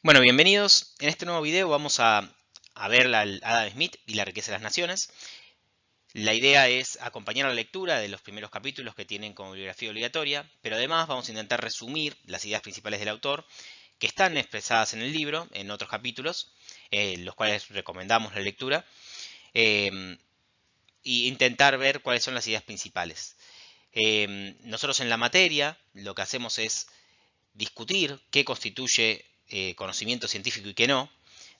Bueno, bienvenidos. En este nuevo video vamos a ver al Adam Smith y la riqueza de las naciones. La idea es acompañar la lectura de los primeros capítulos que tienen como bibliografía obligatoria, pero además vamos a intentar resumir las ideas principales del autor que están expresadas en el libro, en otros capítulos, los cuales recomendamos la lectura, e intentar ver cuáles son las ideas principales. Nosotros en la materia lo que hacemos es discutir qué constituye conocimiento científico y qué no,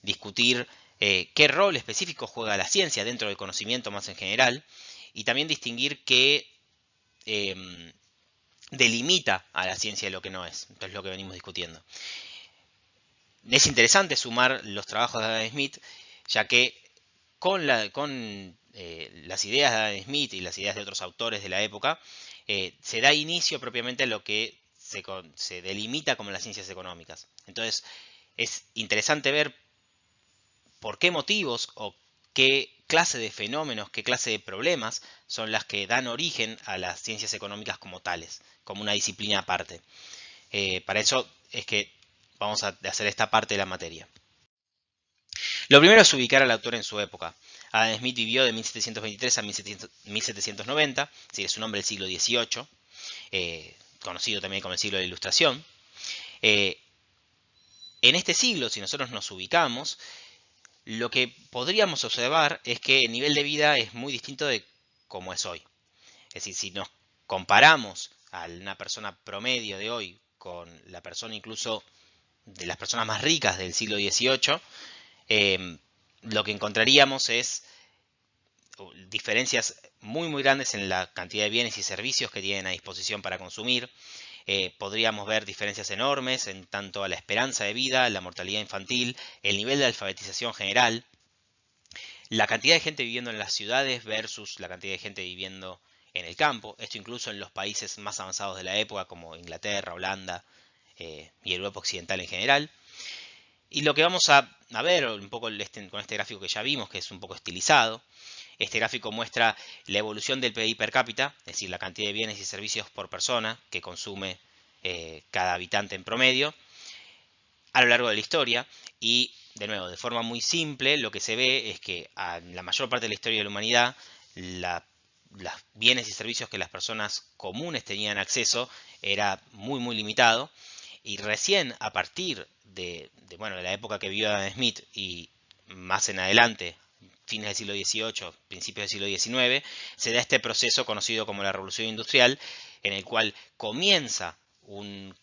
discutir qué rol específico juega la ciencia dentro del conocimiento más en general, y también distinguir qué eh, delimita a la ciencia de lo que no es. Entonces, lo que venimos discutiendo. Es interesante sumar los trabajos de Adam Smith, ya que con las ideas de Adam Smith y las ideas de otros autores de la época, se da inicio propiamente a lo que se delimita como las ciencias económicas. Entonces, es interesante ver por qué motivos o qué clase de fenómenos, qué clase de problemas son las que dan origen a las ciencias económicas como tales, como una disciplina aparte. Para eso es que vamos a hacer esta parte de la materia. Lo primero es ubicar al autor en su época. Adam Smith vivió de 1723 a 1790, es decir, es un hombre del siglo XVIII, conocido también como el siglo de la Ilustración. Eh, en este siglo, si nosotros nos ubicamos, lo que podríamos observar es que el nivel de vida es muy distinto de cómo es hoy. Es decir, si nos comparamos a una persona promedio de hoy con la persona incluso de las personas más ricas del siglo XVIII, lo que encontraríamos es diferencias muy grandes en la cantidad de bienes y servicios que tienen a disposición para consumir. Podríamos ver diferencias enormes en tanto a la esperanza de vida, la mortalidad infantil, el nivel de alfabetización general, la cantidad de gente viviendo en las ciudades versus la cantidad de gente viviendo en el campo. Esto incluso en los países más avanzados de la época como Inglaterra, Holanda y Europa Occidental en general. Y lo que vamos a ver un poco con este gráfico que ya vimos, que es un poco estilizado, este gráfico muestra la evolución del PIB per cápita, es decir, la cantidad de bienes y servicios por persona que consume cada habitante en promedio a lo largo de la historia. Y, de nuevo, de forma muy simple, lo que se ve es que a la mayor parte de la historia de la humanidad, los bienes y servicios que las personas comunes tenían acceso era muy limitado. Y recién a partir bueno, de la época que vivió Adam Smith y más en adelante, fines del siglo XVIII, principios del siglo XIX, se da este proceso conocido como la Revolución Industrial, en el cual comienza un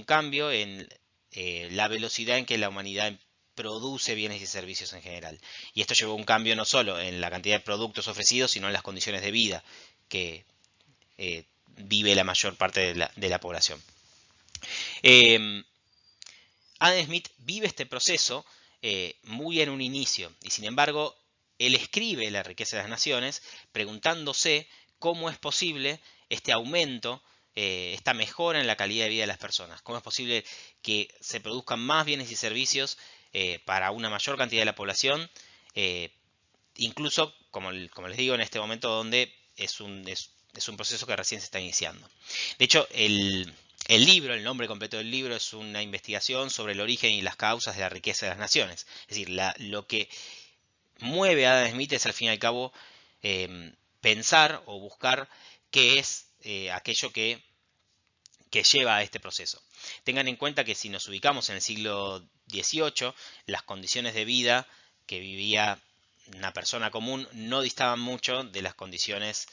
cambio en la velocidad en que la humanidad produce bienes y servicios en general. Y esto llevó a un cambio no solo en la cantidad de productos ofrecidos, sino en las condiciones de vida que vive la mayor parte de la población. Eh, Adam Smith vive este proceso muy en un inicio y sin embargo él escribe La riqueza de las naciones preguntándose cómo es posible este aumento, esta mejora en la calidad de vida de las personas, cómo es posible que se produzcan más bienes y servicios para una mayor cantidad de la población, eh, incluso, como les digo, en este momento donde es un proceso que recién se está iniciando. De hecho, el libro, el nombre completo del libro, es una investigación sobre el origen y las causas de la riqueza de las naciones. Es decir, lo que mueve a Adam Smith es al fin y al cabo pensar o buscar qué es aquello que lleva a este proceso. Tengan en cuenta que si nos ubicamos en el siglo XVIII, las condiciones de vida que vivía una persona común no distaban mucho de las condiciones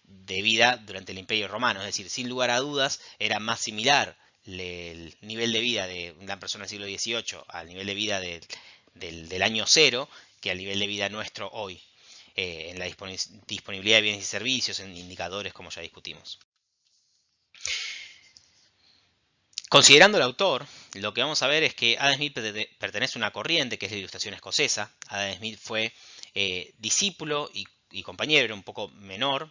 de vida durante el Imperio Romano. Es decir, sin lugar a dudas, era más similar el nivel de vida de una persona del siglo XVIII al nivel de vida del año cero que al nivel de vida nuestro hoy, en la disponibilidad de bienes y servicios, en indicadores como ya discutimos. Considerando el autor, lo que vamos a ver es que Adam Smith pertenece a una corriente que es la Ilustración escocesa. Adam Smith fue discípulo y compañero, era un poco menor,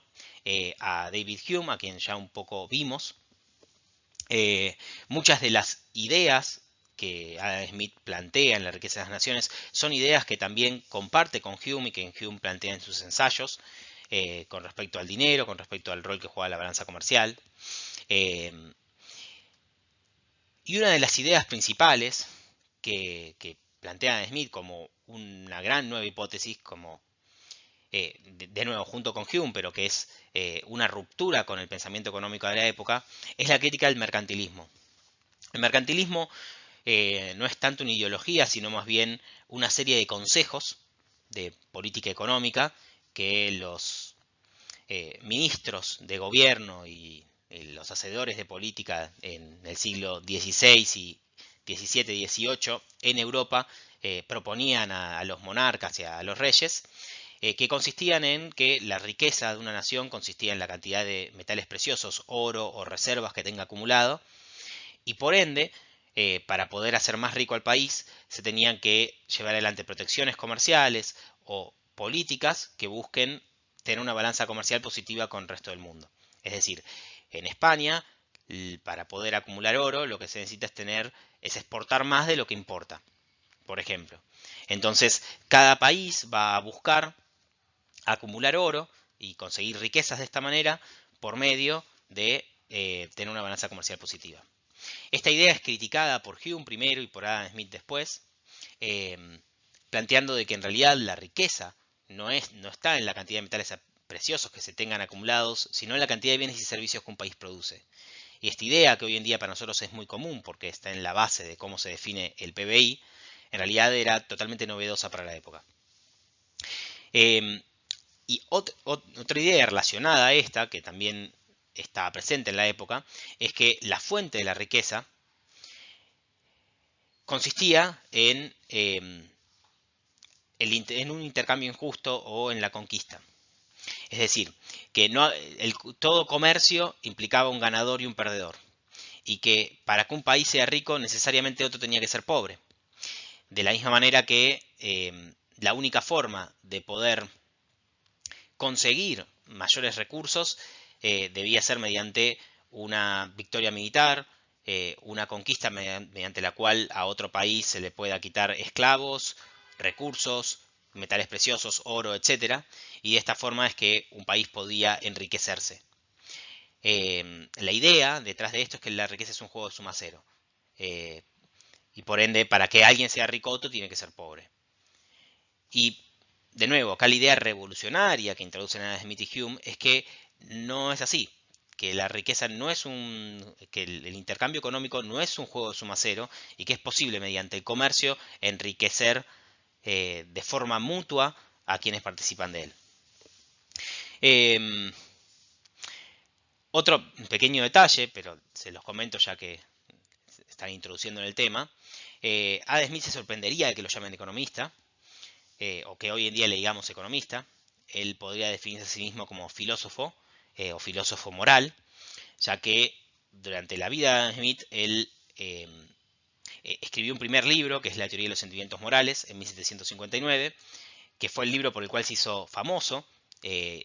a David Hume, a quien ya un poco vimos. Muchas de las ideas que Adam Smith plantea en La riqueza de las naciones son ideas que también comparte con Hume y que Hume plantea en sus ensayos con respecto al dinero, con respecto al rol que juega la balanza comercial. Eh, Y una de las ideas principales que plantea Adam Smith como una gran nueva hipótesis, como de nuevo junto con Hume, pero que es una ruptura con el pensamiento económico de la época, es la crítica del mercantilismo. El mercantilismo no es tanto una ideología, sino más bien una serie de consejos de política económica que los ministros de gobierno y los hacedores de política en el siglo XVI y XVII-XVIII en Europa proponían a los monarcas y a los reyes, que consistían en que la riqueza de una nación consistía en la cantidad de metales preciosos, oro o reservas que tenga acumulado, y por ende, para poder hacer más rico al país, se tenían que llevar adelante protecciones comerciales o políticas que busquen tener una balanza comercial positiva con el resto del mundo. Es decir, en España, para poder acumular oro, lo que se necesita es exportar más de lo que importa, por ejemplo. Entonces, cada país va a buscar acumular oro y conseguir riquezas de esta manera por medio de tener una balanza comercial positiva. Esta idea es criticada por Hume primero y por Adam Smith después, eh, planteando de que en realidad la riqueza no está en la cantidad de metales preciosos que se tengan acumulados, sino en la cantidad de bienes y servicios que un país produce. Y esta idea, que hoy en día para nosotros es muy común porque está en la base de cómo se define el PBI, en realidad era totalmente novedosa para la época. Y otra idea relacionada a esta, que también estaba presente en la época, es que la fuente de la riqueza consistía en un intercambio injusto o en la conquista. Es decir, que todo comercio implicaba un ganador y un perdedor. Y que para que un país sea rico necesariamente otro tenía que ser pobre. De la misma manera que la única forma de poder conseguir mayores recursos debía ser mediante una victoria militar, una conquista mediante la cual a otro país se le pueda quitar esclavos, recursos, metales preciosos, oro, etc. Y de esta forma es que un país podía enriquecerse. La idea detrás de esto es que la riqueza es un juego de suma cero. Eh, y por ende, para que alguien sea rico, otro tiene que ser pobre. Y de nuevo, acá la idea revolucionaria que introducen Adam Smith y Hume es que no es así, que la riqueza no es que el intercambio económico no es un juego de suma cero y que es posible mediante el comercio enriquecer de forma mutua a quienes participan de él. Otro pequeño detalle, pero se los comento ya que se están introduciendo en el tema, Adam Smith se sorprendería de que lo llamen economista, o que hoy en día le digamos economista. Él podría definirse a sí mismo como filósofo o filósofo moral, ya que durante la vida de Adam Smith él escribió un primer libro, que es La teoría de los sentimientos morales, en 1759, que fue el libro por el cual se hizo famoso.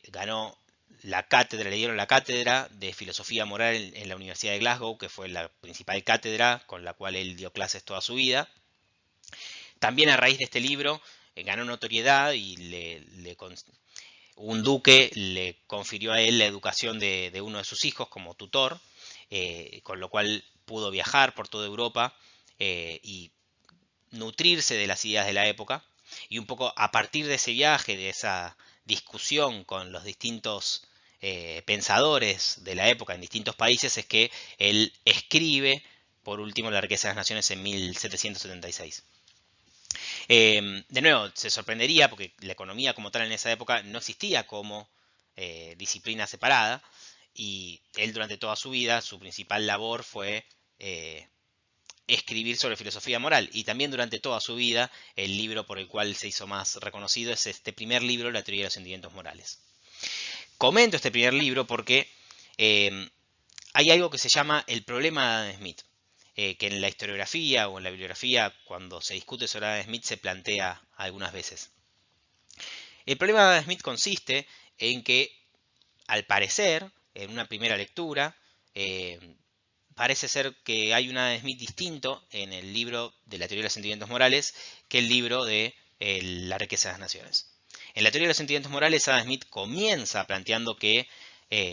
Ganó la cátedra, le dieron la cátedra de filosofía moral en la Universidad de Glasgow, que fue la principal cátedra con la cual él dio clases toda su vida. También a raíz de este libro ganó notoriedad y un duque le confirió a él la educación de uno de sus hijos como tutor, con lo cual pudo viajar por toda Europa y nutrirse de las ideas de la época. Y un poco a partir de ese viaje, de esa discusión con los distintos pensadores de la época en distintos países, es que él escribe, por último, La riqueza de las naciones en 1776. De nuevo, se sorprendería porque la economía como tal en esa época no existía como disciplina separada, y él durante toda su vida, su principal labor fue escribir sobre filosofía moral, y también durante toda su vida el libro por el cual se hizo más reconocido es este primer libro, La teoría de los sentimientos morales. Comento este primer libro porque hay algo que se llama el problema de Adam Smith, que en la historiografía o en la bibliografía, cuando se discute sobre Adam Smith, se plantea algunas veces. El problema de Adam Smith consiste en que, al parecer, en una primera lectura, parece ser que hay un Adam Smith distinto en el libro de la teoría de los sentimientos morales que el libro de La riqueza de las naciones. En la teoría de los sentimientos morales, Adam Smith comienza planteando que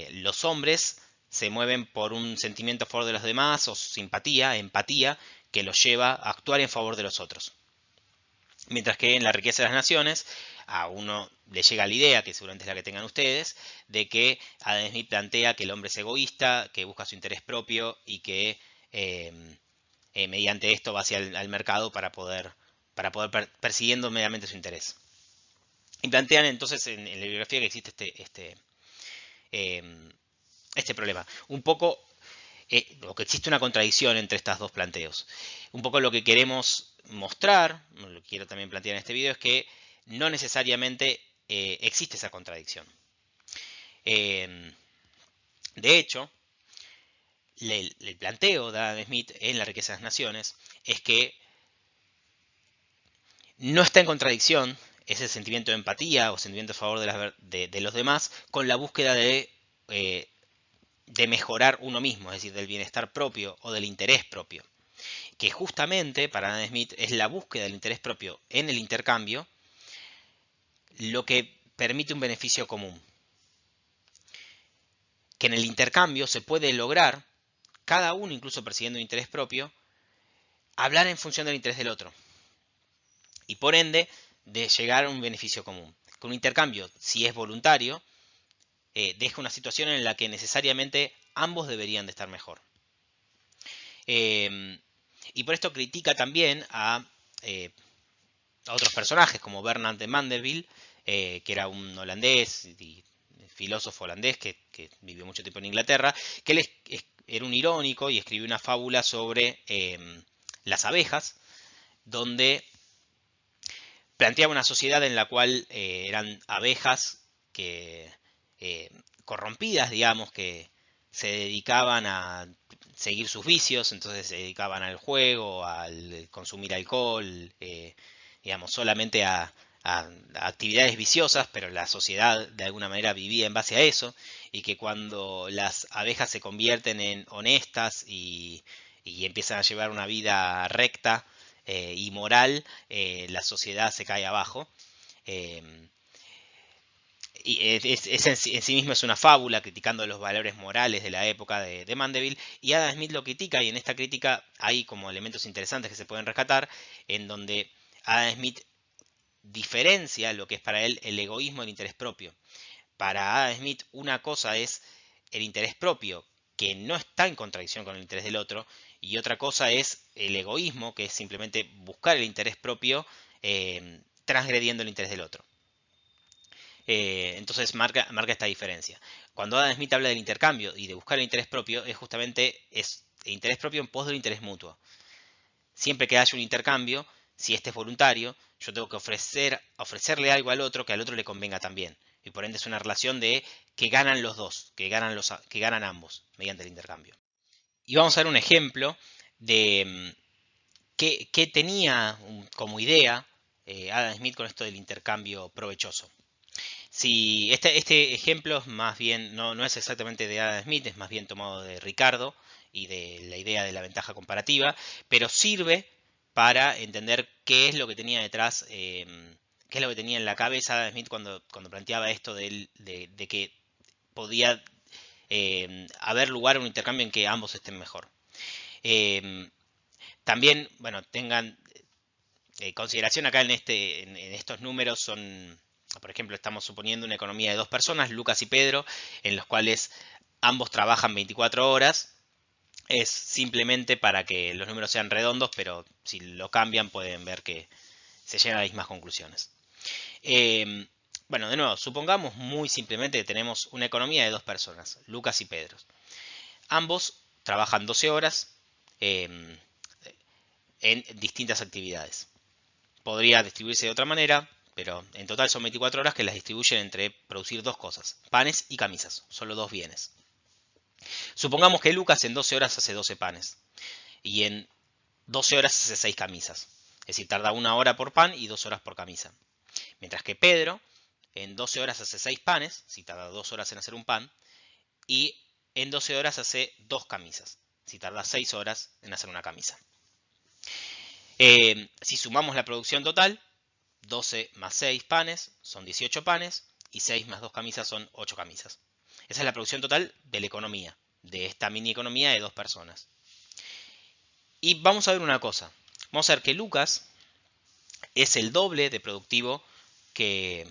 los hombres se mueven por un sentimiento a favor de los demás o simpatía, empatía, que los lleva a actuar en favor de los otros. Mientras que en la riqueza de las naciones, a uno le llega la idea, que seguramente es la que tengan ustedes, de que Adam Smith plantea que el hombre es egoísta, que busca su interés propio y que mediante esto va hacia el mercado para poder persiguiendo meramente su interés. Y plantean entonces en la bibliografía que existe eh, este problema. Un poco, o que existe una contradicción entre estos dos planteos. Un poco lo que queremos mostrar, lo que quiero también plantear en este video, es que no necesariamente existe esa contradicción. De hecho, el planteo de Adam Smith en La riqueza de las naciones es que no está en contradicción ese sentimiento de empatía o sentimiento a favor de los demás con la búsqueda de mejorar uno mismo, es decir, del bienestar propio o del interés propio. Que justamente para Adam Smith es la búsqueda del interés propio en el intercambio lo que permite un beneficio común. Que en el intercambio se puede lograr, cada uno incluso persiguiendo un interés propio, hablar en función del interés del otro. Y por ende, de llegar a un beneficio común. Con un intercambio, si es voluntario, deja una situación en la que necesariamente ambos deberían de estar mejor. Y por esto critica también a otros personajes como Bernard de Mandeville, que era un holandés y filósofo holandés que vivió mucho tiempo en Inglaterra, que él era un irónico y escribió una fábula sobre las abejas, donde planteaba una sociedad en la cual eran abejas que corrompidas, digamos, que se dedicaban a seguir sus vicios, entonces se dedicaban al juego, al consumir alcohol, digamos, solamente a actividades viciosas, pero la sociedad de alguna manera vivía en base a eso, y que cuando las abejas se convierten en honestas y empiezan a llevar una vida recta y moral, la sociedad se cae abajo. Eh, y en sí mismo es una fábula criticando los valores morales de la época de Mandeville, y Adam Smith lo critica, y en esta crítica hay como elementos interesantes que se pueden rescatar, en donde Adam Smith diferencia lo que es para él el egoísmo del interés propio. Para Adam Smith una cosa es el interés propio, que no está en contradicción con el interés del otro, y otra cosa es el egoísmo, que es simplemente buscar el interés propio transgrediendo el interés del otro. Entonces marca esta diferencia. Cuando Adam Smith habla del intercambio y de buscar el interés propio, es justamente el interés propio en pos del interés mutuo. Siempre que haya un intercambio, si este es voluntario, yo tengo que ofrecerle algo al otro que al otro le convenga también. Y por ende es una relación de que ganan los dos, que ganan ambos mediante el intercambio. Y vamos a ver un ejemplo de qué tenía como idea Adam Smith con esto del intercambio provechoso. Si este ejemplo es más bien, no es exactamente de Adam Smith, es más bien tomado de Ricardo y de la idea de la ventaja comparativa, pero sirve para entender qué es lo que tenía detrás, qué es lo que tenía en la cabeza Adam Smith cuando planteaba esto de que podía haber lugar a un intercambio en que ambos estén mejor. También, bueno, tengan consideración acá en estos números son, por ejemplo, estamos suponiendo una economía de dos personas, Lucas y Pedro, en los cuales ambos trabajan 24 horas. Es simplemente para que los números sean redondos, pero si lo cambian pueden ver que se llegan a las mismas conclusiones. Bueno, de nuevo, supongamos muy simplemente que tenemos una economía de dos personas, Lucas y Pedro. Ambos trabajan 12 horas en distintas actividades. Podría distribuirse de otra manera, pero en total son 24 horas que las distribuyen entre producir dos cosas, panes y camisas, solo dos bienes. Supongamos que Lucas en 12 horas hace 12 panes y en 12 horas hace 6 camisas. Es decir, tarda 1 hora por pan y 2 horas por camisa. Mientras que Pedro en 12 horas hace 6 panes, si tarda 2 horas en hacer un pan, y en 12 horas hace 2 camisas, si tarda 6 horas en hacer una camisa. Si sumamos la producción total, 12 más 6 panes son 18 panes y 6 más 2 camisas son 8 camisas. Esa es la producción total de la economía, de esta mini economía de dos personas. Y vamos a ver una cosa. Vamos a ver que Lucas es el doble de productivo que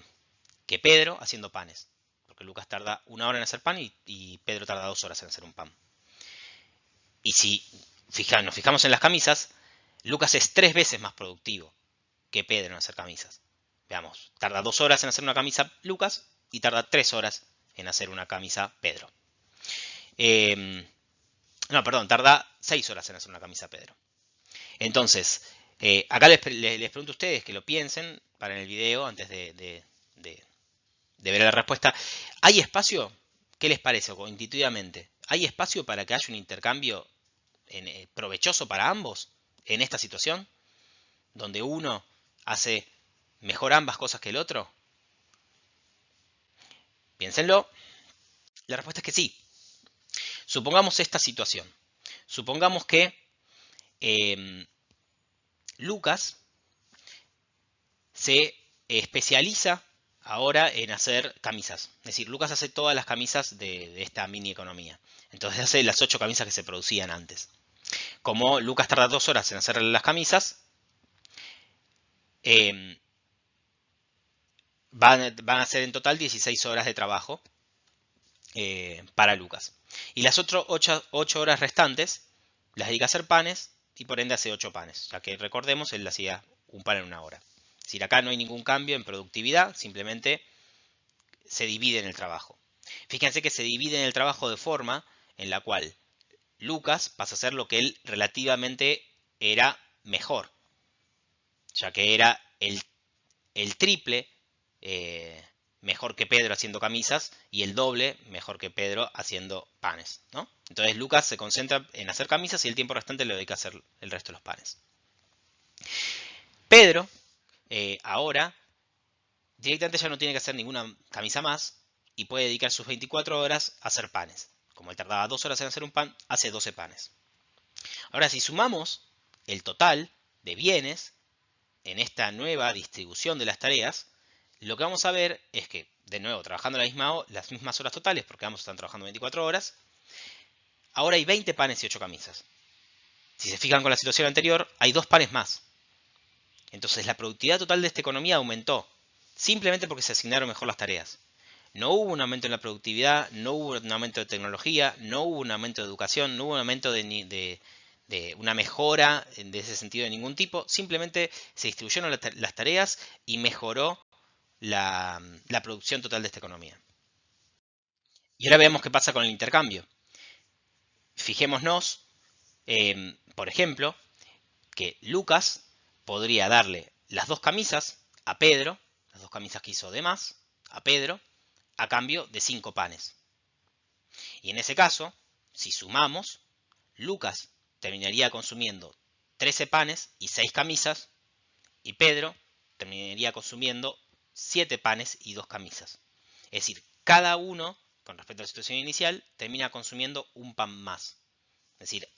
Pedro haciendo panes. Porque Lucas tarda 1 hora en hacer pan y Pedro tarda 2 horas en hacer un pan. Y si nos fijamos en las camisas, Lucas es 3 veces más productivo que Pedro en hacer camisas. Veamos, tarda 2 horas en hacer una camisa Lucas y tarda 3 horas en hacer una camisa Pedro. No, perdón, tarda 6 horas en hacer una camisa Pedro. Entonces, acá les pregunto a ustedes que lo piensen para en el video antes de ver la respuesta. ¿Hay espacio? ¿Qué les parece intuitivamente? ¿Hay espacio para que haya un intercambio provechoso para ambos en esta situación? Donde uno hace mejor ambas cosas que el otro. Piénsenlo. La respuesta es que sí. Supongamos esta situación. Supongamos que Lucas se especializa ahora en hacer camisas. Es decir, Lucas hace todas las camisas de esta mini economía. Entonces hace las 8 camisas que se producían antes. Como Lucas tarda 2 horas en hacer las camisas, van a ser en total 16 horas de trabajo para Lucas. Y las otras 8 horas restantes las dedica a hacer panes y por ende hace 8 panes. Ya que recordemos, él hacía un pan en 1 hora. Es decir, acá no hay ningún cambio en productividad, simplemente se divide en el trabajo. Fíjense que se divide en el trabajo de forma en la cual Lucas pasa a ser lo que él relativamente era mejor, ya que era el triple mejor que Pedro haciendo camisas y el doble mejor que Pedro haciendo panes, ¿no? Entonces Lucas se concentra en hacer camisas y el tiempo restante le dedica a hacer el resto de los panes. Pedro ahora directamente ya no tiene que hacer ninguna camisa más y puede dedicar sus 24 horas a hacer panes. Como él tardaba 2 horas en hacer un pan, hace 12 panes. Ahora, si sumamos el total de bienes en esta nueva distribución de las tareas, lo que vamos a ver es que, de nuevo, trabajando las mismas horas totales, porque ambos están trabajando 24 horas, ahora hay 20 panes y 8 camisas. Si se fijan con la situación anterior, hay 2 panes más. Entonces la productividad total de esta economía aumentó, simplemente porque se asignaron mejor las tareas. No hubo un aumento en la productividad, no hubo un aumento de tecnología, no hubo un aumento de educación, no hubo un aumento de una mejora de ese sentido de ningún tipo. Simplemente se distribuyeron las tareas y mejoró la producción total de esta economía. Y ahora veamos qué pasa con el intercambio. Fijémonos, por ejemplo, que Lucas podría darle las 2 camisas a Pedro, las 2 camisas que hizo de más, a Pedro, a cambio de 5 panes. Y en ese caso, si sumamos, Lucas terminaría consumiendo 13 panes y 6 camisas, y Pedro terminaría consumiendo 7 panes y 2 camisas. Es decir, cada uno, con respecto a la situación inicial, termina consumiendo un pan más. Es decir,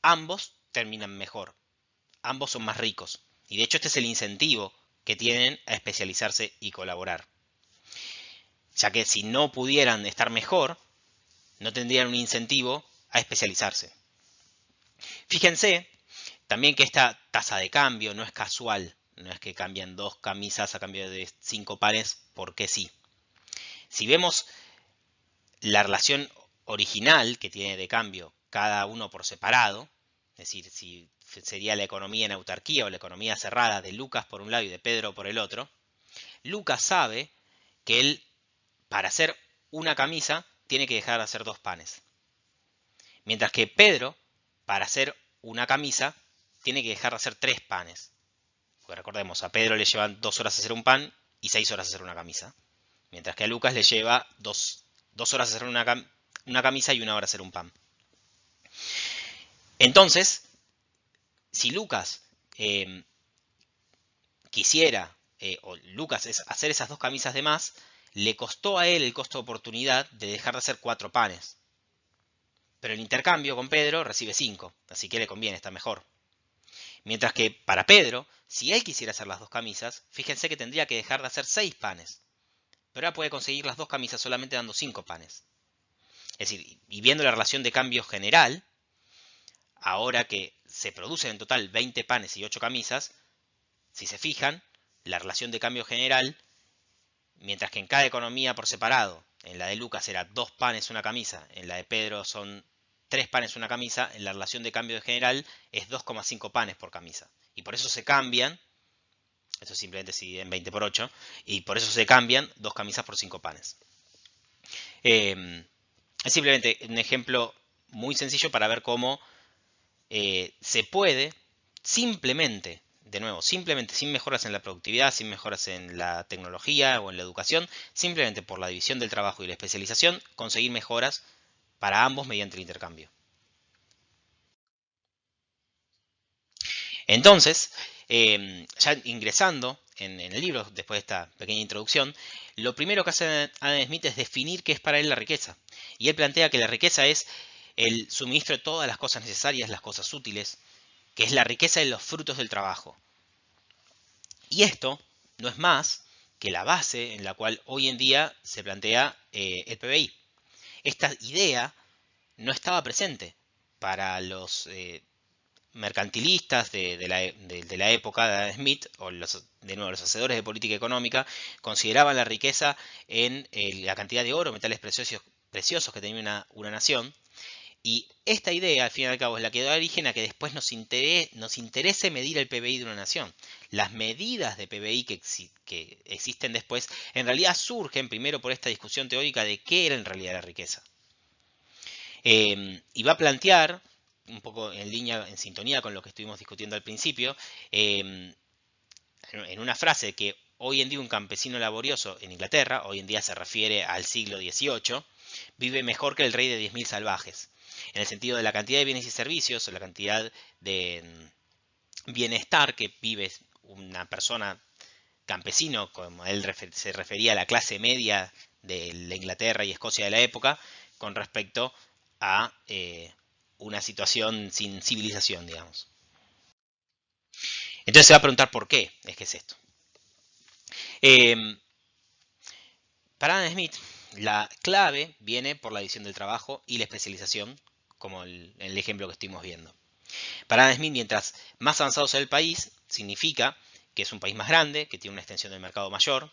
ambos terminan mejor, ambos son más ricos. Y de hecho este es el incentivo que tienen a especializarse y colaborar. Ya que si no pudieran estar mejor, no tendrían un incentivo a especializarse. Fíjense también que esta tasa de cambio no es casual, no es que cambian 2 camisas a cambio de 5 pares porque sí. Si vemos la relación original que tiene de cambio cada uno por separado, es decir, si sería la economía en autarquía o la economía cerrada de Lucas por un lado y de Pedro por el otro, Lucas sabe que él, para hacer una camisa, tiene que dejar de hacer 2 panes. Mientras que Pedro, para hacer una camisa, tiene que dejar de hacer 3 panes. Porque recordemos, a Pedro le llevan 2 horas hacer un pan y 6 horas hacer una camisa. Mientras que a Lucas le lleva 2 horas hacer una camisa y 1 hora hacer un pan. Entonces, si Lucas quisiera, o Lucas es hacer esas 2 camisas de más, le costó a él el costo de oportunidad de dejar de hacer 4 panes. Pero el intercambio con Pedro recibe 5, así que le conviene, está mejor. Mientras que para Pedro, si él quisiera hacer las 2 camisas, fíjense que tendría que dejar de hacer 6 panes. Pero ahora puede conseguir las 2 camisas solamente dando 5 panes. Es decir, y viendo la relación de cambio general, ahora que se producen en total 20 panes y 8 camisas, si se fijan, la relación de cambio general, mientras que en cada economía por separado, en la de Lucas era 2 panes, una camisa, en la de Pedro son 3 panes, una camisa, en la relación de cambio general es 2,5 panes por camisa. Y por eso se cambian, eso simplemente se divide en 20 por 8, y por eso se cambian 2 camisas por 5 panes. Es simplemente un ejemplo muy sencillo para ver cómo se puede simplemente, de nuevo, simplemente sin mejoras en la productividad, sin mejoras en la tecnología o en la educación, simplemente por la división del trabajo y la especialización, conseguir mejoras para ambos mediante el intercambio. Entonces, ya ingresando en el libro, después de esta pequeña introducción, lo primero que hace Adam Smith es definir qué es para él la riqueza. Y él plantea que la riqueza es el suministro de todas las cosas necesarias, las cosas útiles, que es la riqueza de los frutos del trabajo. Y esto no es más que la base en la cual hoy en día se plantea el PBI. Esta idea no estaba presente para los mercantilistas de la época de Adam Smith, o de nuevo los hacedores de política económica, consideraban la riqueza en la cantidad de oro, metales preciosos que tenía una nación. Y esta idea, al fin y al cabo, es la que da origen a que después nos interese medir el PBI de una nación. Las medidas de PBI que existen después, en realidad surgen primero por esta discusión teórica de qué era en realidad la riqueza. Y va a plantear, un poco en línea, en sintonía con lo que estuvimos discutiendo al principio, en una frase que hoy en día un campesino laborioso en Inglaterra, hoy en día se refiere al siglo XVIII, vive mejor que el rey de 10.000 salvajes. En el sentido de la cantidad de bienes y servicios, o la cantidad de bienestar que vive una persona campesino, como él se refería a la clase media de la Inglaterra y Escocia de la época, con respecto a una situación sin civilización, digamos. Entonces se va a preguntar por qué es que es esto. Eh, para Adam Smith, la clave viene por la división del trabajo y la especialización, como el ejemplo que estuvimos viendo. Para Adam Smith, mientras más avanzado sea el país, significa que es un país más grande, que tiene una extensión del mercado mayor,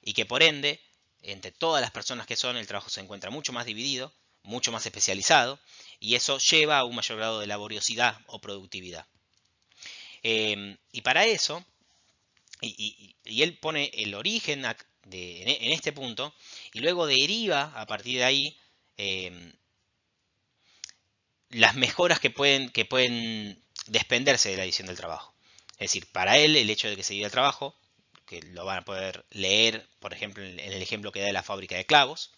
y que por ende, entre todas las personas que son, el trabajo se encuentra mucho más dividido, mucho más especializado, y eso lleva a un mayor grado de laboriosidad o productividad. Y para eso, y él pone el origen en este punto, y luego deriva a partir de ahí las mejoras que pueden desprenderse de la división del trabajo. Es decir, para él el hecho de que se divida el trabajo, que lo van a poder leer, por ejemplo, en el ejemplo que da de la fábrica de clavos,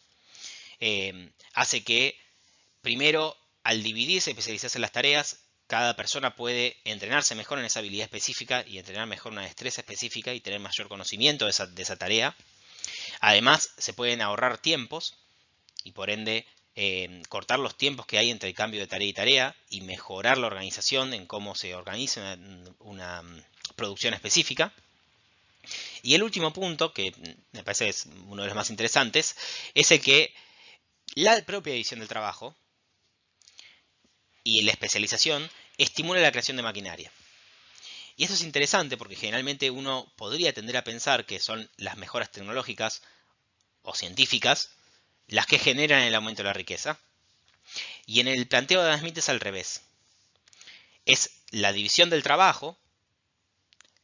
hace que primero, al dividirse y especializarse en las tareas, cada persona puede entrenarse mejor en esa habilidad específica y entrenar mejor una destreza específica y tener mayor conocimiento de esa tarea. Además, se pueden ahorrar tiempos y por ende cortar los tiempos que hay entre el cambio de tarea y tarea y mejorar la organización en cómo se organiza una producción específica. Y el último punto, que me parece es uno de los más interesantes, es el que la propia división del trabajo y la especialización estimula la creación de maquinaria. Y esto es interesante porque generalmente uno podría tender a pensar que son las mejoras tecnológicas o científicas las que generan el aumento de la riqueza. Y en el planteo de Adam Smith es al revés. Es la división del trabajo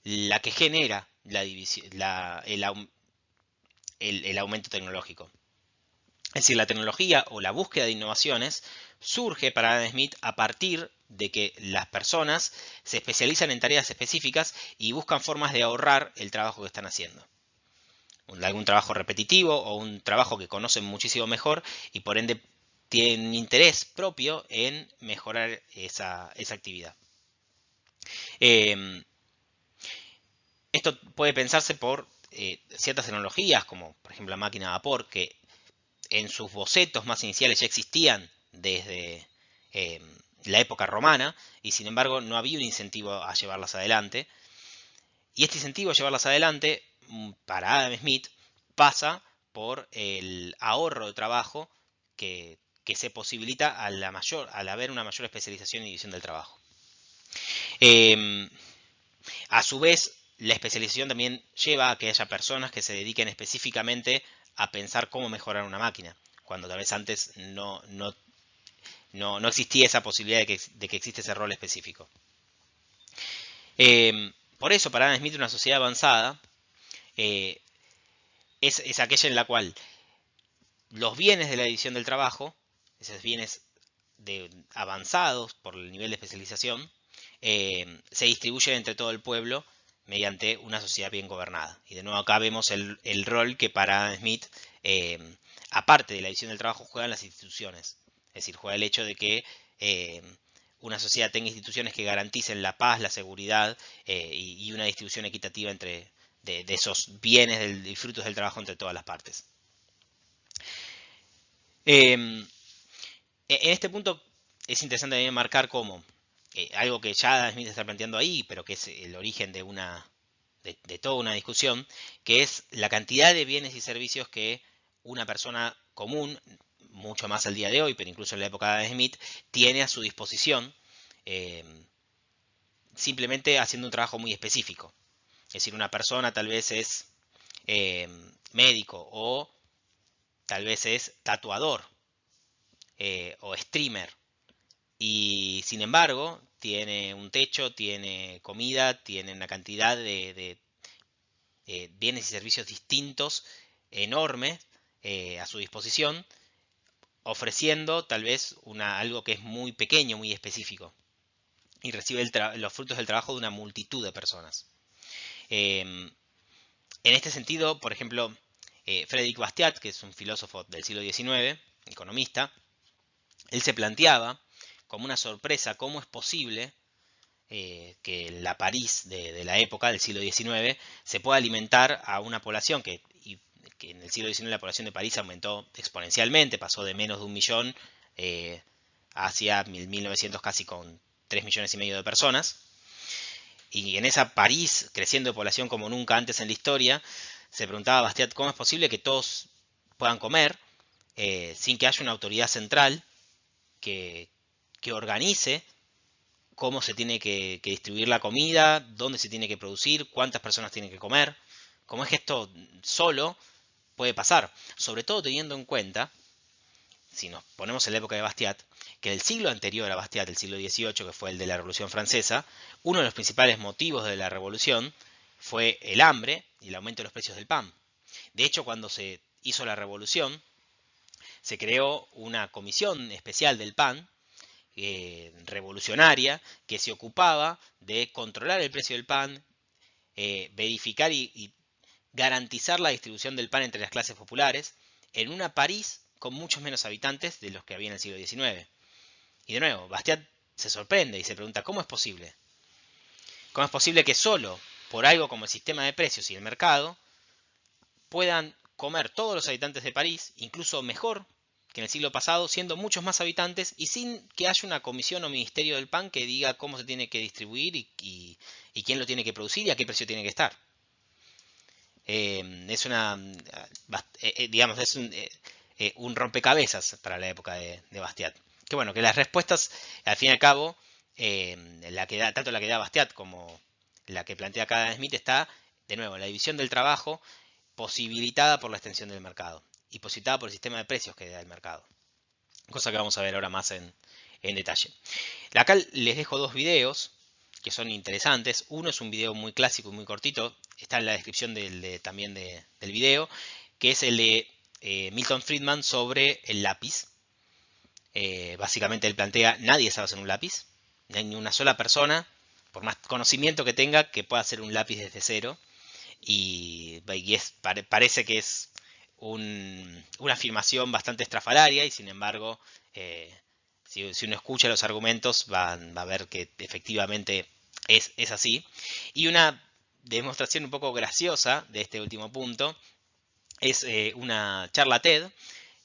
la que genera el aumento tecnológico. Es decir, la tecnología o la búsqueda de innovaciones surge para Adam Smith a partir de que las personas se especializan en tareas específicas y buscan formas de ahorrar el trabajo que están haciendo. Algún trabajo repetitivo o un trabajo que conocen muchísimo mejor y por ende tienen interés propio en mejorar esa actividad. Esto puede pensarse por ciertas tecnologías, como por ejemplo la máquina de vapor, que en sus bocetos más iniciales ya existían desde la época romana y sin embargo no había un incentivo a llevarlas adelante. Y este incentivo a llevarlas adelante para Adam Smith pasa por el ahorro de trabajo que que se posibilita al haber una mayor especialización y división del trabajo. A su vez, la especialización también lleva a que haya personas que se dediquen específicamente a pensar cómo mejorar una máquina, cuando tal vez antes no existía esa posibilidad de que existe ese rol específico. Por eso, para Adam Smith, una sociedad avanzada es aquella en la cual los bienes de la división del trabajo, esos bienes avanzados por el nivel de especialización, se distribuyen entre todo el pueblo mediante una sociedad bien gobernada. Y de nuevo acá vemos el rol que para Adam Smith, aparte de la división del trabajo, juegan las instituciones. Es decir, juega el hecho de que una sociedad tenga instituciones que garanticen la paz, la seguridad y una distribución equitativa de esos bienes y frutos del trabajo entre todas las partes. En este punto es interesante también marcar cómo algo que ya Adam Smith está planteando ahí, pero que es el origen de toda una discusión, que es la cantidad de bienes y servicios que una persona común, mucho más al día de hoy, pero incluso en la época de Adam Smith, tiene a su disposición, simplemente haciendo un trabajo muy específico. Es decir, una persona tal vez es médico, o tal vez es tatuador, o streamer, y sin embargo tiene un techo, tiene comida, tiene una cantidad de bienes y servicios distintos, enormes, a su disposición, ofreciendo tal vez algo que es muy pequeño, muy específico, y recibe los frutos del trabajo de una multitud de personas. En este sentido, por ejemplo, Frédéric Bastiat, que es un filósofo del siglo XIX, economista, él se planteaba como una sorpresa cómo es posible que la París de la época, del siglo XIX, se pueda alimentar a una población que en el siglo XIX la población de París aumentó exponencialmente, pasó de menos de 1 millón hacia 1900 casi con 3,5 millones de personas. Y en esa París, creciendo de población como nunca antes en la historia, se preguntaba Bastiat cómo es posible que todos puedan comer sin que haya una autoridad central que organice cómo se tiene que distribuir la comida, dónde se tiene que producir, cuántas personas tienen que comer. ¿Cómo es que esto solo puede pasar? Sobre todo teniendo en cuenta, si nos ponemos en la época de Bastiat, que el siglo anterior a Bastiat, el siglo XVIII, que fue el de la Revolución Francesa, uno de los principales motivos de la revolución fue el hambre y el aumento de los precios del pan. De hecho, cuando se hizo la revolución, se creó una comisión especial del pan, revolucionaria, que se ocupaba de controlar el precio del pan, verificar y garantizar la distribución del pan entre las clases populares, en una París con muchos menos habitantes de los que había en el siglo XIX. Y de nuevo, Bastiat se sorprende y se pregunta, ¿cómo es posible? ¿Cómo es posible que solo por algo como el sistema de precios y el mercado puedan comer todos los habitantes de París, incluso mejor que en el siglo pasado, siendo muchos más habitantes y sin que haya una comisión o ministerio del pan que diga cómo se tiene que distribuir y quién lo tiene que producir y a qué precio tiene que estar? Es digamos, es un rompecabezas para la época de Bastiat. Que bueno, que las respuestas, al fin y al cabo, tanto la que da Bastiat como la que plantea acá Adam Smith, está, de nuevo, en la división del trabajo, posibilitada por la extensión del mercado y posibilitada por el sistema de precios que da el mercado. Cosa que vamos a ver ahora más en detalle. Acá les dejo 2 videos que son interesantes. Uno es un video muy clásico y muy cortito, está en la descripción también del video, que es el de Milton Friedman sobre el lápiz. Básicamente él plantea, nadie sabe hacer un lápiz, no hay ni una sola persona, por más conocimiento que tenga, que pueda hacer un lápiz desde cero. Y parece que es una afirmación bastante estrafalaria y sin embargo, si uno escucha los argumentos va a ver que efectivamente es así. Y una demostración un poco graciosa de este último punto es una charla TED,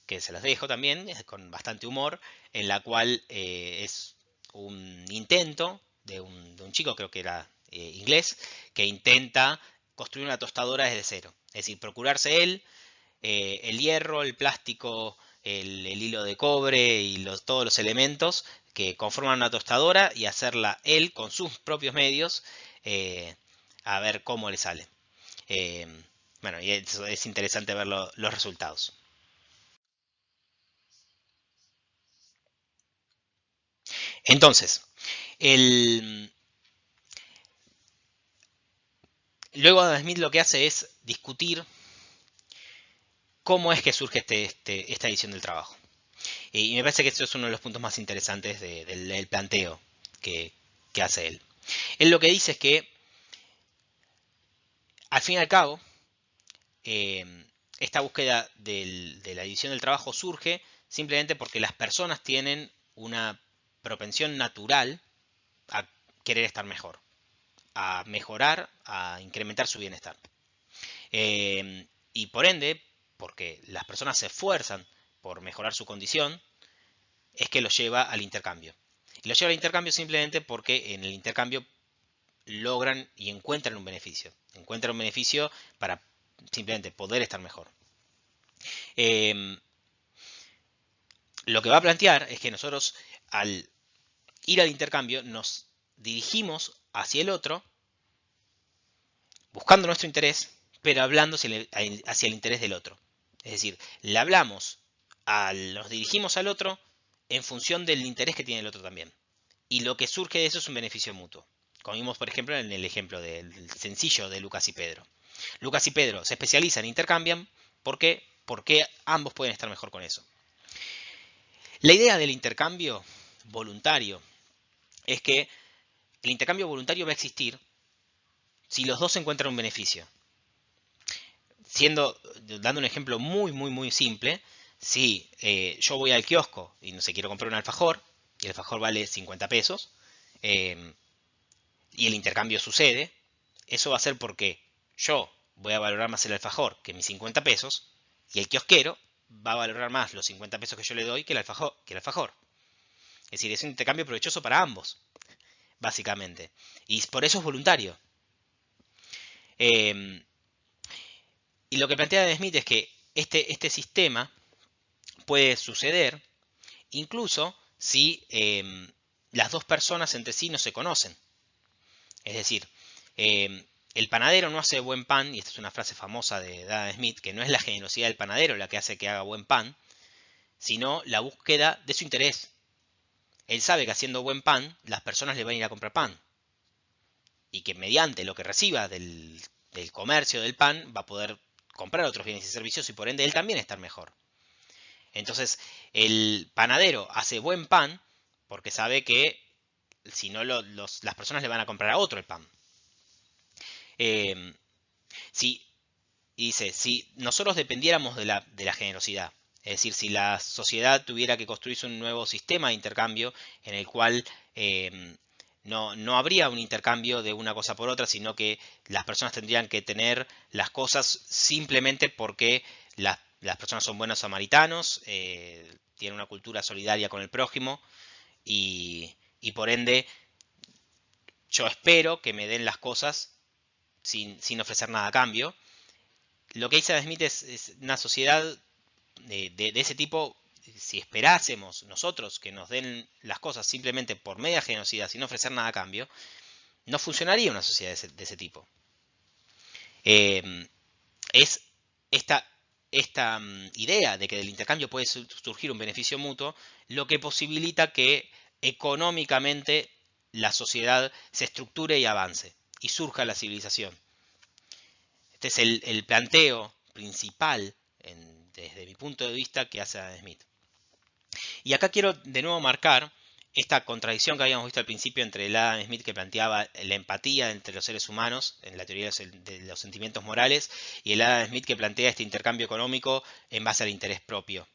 que se las dejo también, con bastante humor, en la cual es un intento de un chico, creo que era inglés, que intenta construir una tostadora desde cero. Es decir, procurarse él el hierro, el plástico el hilo de cobre y todos los elementos que conforman una tostadora y hacerla él con sus propios medios, a ver cómo le sale. Eh, bueno, y es interesante ver los resultados. Entonces, el, luego Adam Smith lo que hace es discutir cómo es que surge esta edición del trabajo. Y me parece que esto es uno de los puntos más interesantes del planteo que hace él. Él lo que dice es que, al fin y al cabo, eh, esta búsqueda de la edición del trabajo surge simplemente porque las personas tienen una propensión natural a querer estar mejor, a mejorar, a incrementar su bienestar. Y por ende, porque las personas se esfuerzan por mejorar su condición, es que los lleva al intercambio. Y los lleva al intercambio simplemente porque en el intercambio logran y encuentran un beneficio. Encuentran un beneficio para simplemente poder estar mejor. Eh, lo que va a plantear es que nosotros, al ir al intercambio, nos dirigimos hacia el otro, buscando nuestro interés, pero hablando hacia el interés del otro. Es decir, le hablamos, nos dirigimos al otro en función del interés que tiene el otro también. Y lo que surge de eso es un beneficio mutuo. Como vimos, por ejemplo, en el ejemplo del sencillo de Lucas y Pedro. Lucas y Pedro se especializan, intercambian, porque ambos pueden estar mejor con eso. La idea del intercambio voluntario es que el intercambio voluntario va a existir si los dos encuentran un beneficio. Dando un ejemplo muy simple, si yo voy al kiosco y no sé, quiero comprar un alfajor, y el alfajor vale 50 pesos, y el intercambio sucede, eso va a ser porque yo voy a valorar más el alfajor que mis 50 pesos, y el kiosquero va a valorar más los 50 pesos que yo le doy que el alfajor. Es decir, es un intercambio provechoso para ambos, básicamente. Y por eso es voluntario. Eh, y lo que plantea Smith es que este sistema puede suceder incluso si las dos personas entre sí no se conocen. Es decir, el panadero no hace buen pan, y esta es una frase famosa de Adam Smith, que no es la generosidad del panadero la que hace que haga buen pan, sino la búsqueda de su interés. Él sabe que haciendo buen pan, las personas le van a ir a comprar pan. Y que mediante lo que reciba del comercio del pan, va a poder comprar otros bienes y servicios y por ende él también estar mejor. Entonces, el panadero hace buen pan porque sabe que si no las personas le van a comprar a otro el pan. Si, dice, si nosotros dependiéramos de la generosidad, es decir, si la sociedad tuviera que construirse un nuevo sistema de intercambio en el cual no habría un intercambio de una cosa por otra, sino que las personas tendrían que tener las cosas simplemente porque las personas son buenos samaritanos, tienen una cultura solidaria con el prójimo y por ende yo espero que me den las cosas sin ofrecer nada a cambio. Lo que dice Adam Smith es una sociedad de ese tipo. Si esperásemos nosotros que nos den las cosas simplemente por media generosidad sin ofrecer nada a cambio, no funcionaría una sociedad de ese tipo. Es esta idea de que del intercambio puede surgir un beneficio mutuo lo que posibilita que económicamente la sociedad se estructure y avance y surja la civilización. Este es el planteo principal desde mi punto de vista que hace Adam Smith. Y acá quiero de nuevo marcar esta contradicción que habíamos visto al principio entre el Adam Smith que planteaba la empatía entre los seres humanos en la teoría de los sentimientos morales y el Adam Smith que plantea este intercambio económico en base al interés propio.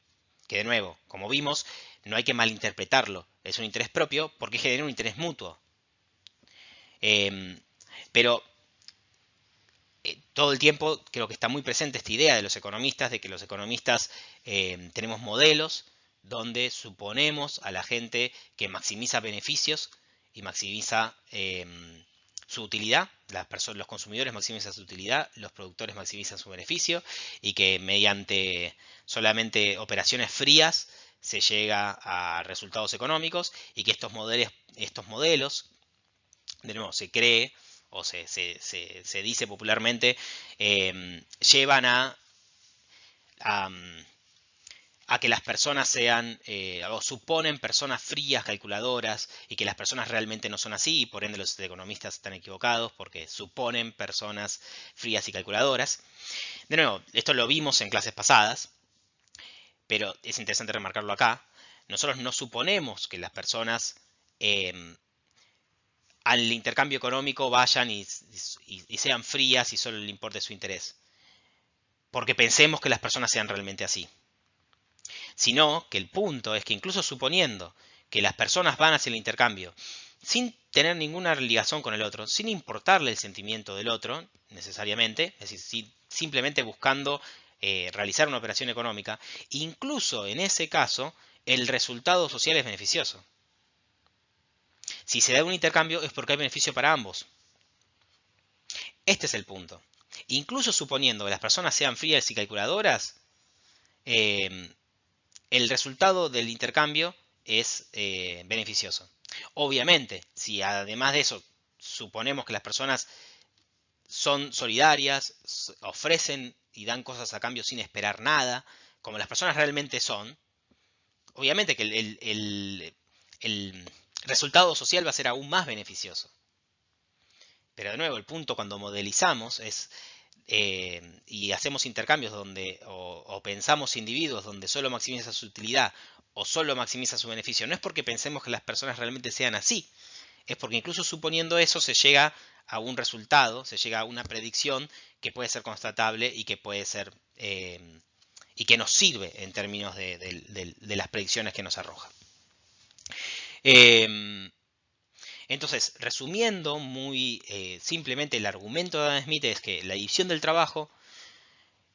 Que de nuevo, como vimos, no hay que malinterpretarlo. Es un interés propio porque genera un interés mutuo. Pero todo el tiempo creo que está muy presente esta idea de los economistas, de que los economistas tenemos modelos donde suponemos a la gente que maximiza beneficios y maximiza su utilidad, los consumidores maximizan su utilidad, los productores maximizan su beneficio y que mediante solamente operaciones frías se llega a resultados económicos y que estos modelos de nuevo, se cree o se dice popularmente, llevan a, a que las personas sean, o suponen personas frías, calculadoras, y que las personas realmente no son así, y por ende los economistas están equivocados porque suponen personas frías y calculadoras. De nuevo, esto lo vimos en clases pasadas, pero es interesante remarcarlo acá. Nosotros no suponemos que las personas al intercambio económico vayan y sean frías y solo le importe su interés. Porque pensemos que las personas sean realmente así. Sino que el punto es que incluso suponiendo que las personas van hacia el intercambio sin tener ninguna ligación con el otro, sin importarle el sentimiento del otro necesariamente, es decir, simplemente buscando realizar una operación económica, incluso en ese caso el resultado social es beneficioso. Si se da un intercambio es porque hay beneficio para ambos. Este es el punto. Incluso suponiendo que las personas sean frías y calculadoras, el resultado del intercambio es beneficioso. Obviamente, si además de eso suponemos que las personas son solidarias, ofrecen y dan cosas a cambio sin esperar nada, como las personas realmente son, obviamente que el resultado social va a ser aún más beneficioso. Pero de nuevo, el punto cuando modelizamos es y hacemos intercambios o pensamos individuos donde solo maximiza su utilidad o solo maximiza su beneficio, no es porque pensemos que las personas realmente sean así, es porque incluso suponiendo eso se llega a un resultado, se llega a una predicción que puede ser constatable y que puede ser y que nos sirve en términos de las predicciones que nos arroja. Entonces, resumiendo muy simplemente, el argumento de Adam Smith es que la división del trabajo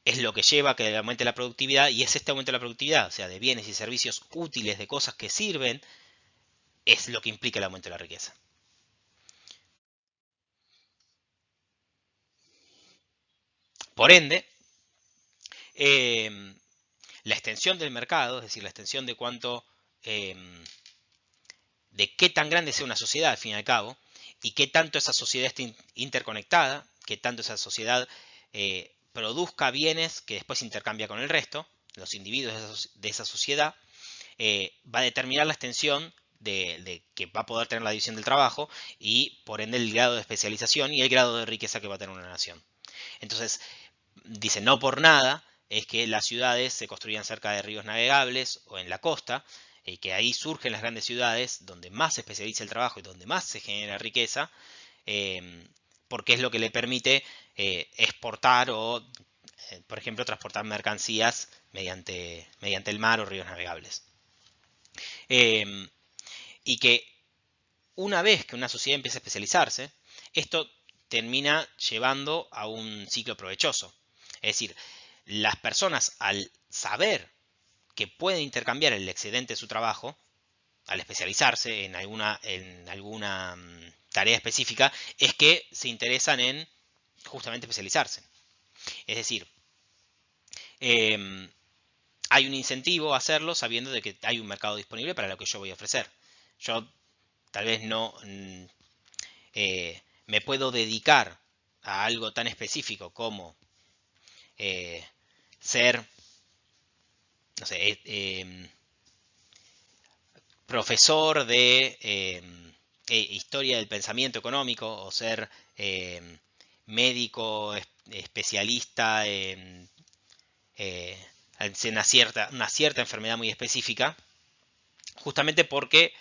es lo que lleva a que aumente la productividad, y es este aumento de la productividad, o sea, de bienes y servicios útiles, de cosas que sirven, es lo que implica el aumento de la riqueza. Por ende, la extensión del mercado, es decir, la extensión de de qué tan grande sea una sociedad al fin y al cabo, y qué tanto esa sociedad esté interconectada, qué tanto esa sociedad produzca bienes que después intercambia con el resto, los individuos de esa sociedad, va a determinar la extensión de que va a poder tener la división del trabajo y por ende el grado de especialización y el grado de riqueza que va a tener una nación. Entonces, dice, no por nada es que las ciudades se construían cerca de ríos navegables o en la costa, y que ahí surgen las grandes ciudades donde más se especializa el trabajo y donde más se genera riqueza, porque es lo que le permite exportar o, por ejemplo, transportar mercancías mediante el mar o ríos navegables. Y que una vez que una sociedad empieza a especializarse, esto termina llevando a un ciclo provechoso. Es decir, las personas al saber que pueden intercambiar el excedente de su trabajo, al especializarse en alguna tarea específica, es que se interesan en justamente especializarse. Es decir, hay un incentivo a hacerlo sabiendo de que hay un mercado disponible para lo que yo voy a ofrecer. Yo tal vez no me puedo dedicar a algo tan específico como ser, no sé, profesor de historia del pensamiento económico o ser médico especialista en una cierta enfermedad muy específica, justamente porque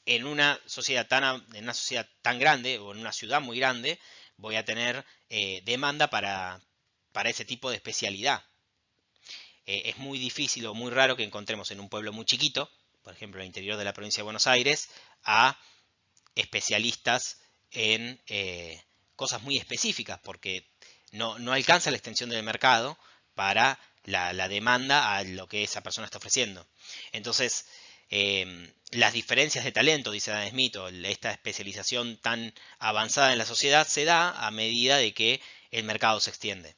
en una sociedad tan grande o en una ciudad muy grande voy a tener demanda para ese tipo de especialidad. Es muy difícil o muy raro que encontremos en un pueblo muy chiquito, por ejemplo en el interior de la provincia de Buenos Aires, a especialistas en cosas muy específicas, porque no alcanza la extensión del mercado para la demanda a lo que esa persona está ofreciendo. Entonces, las diferencias de talento, dice Adam Smith, o esta especialización tan avanzada en la sociedad se da a medida de que el mercado se extiende.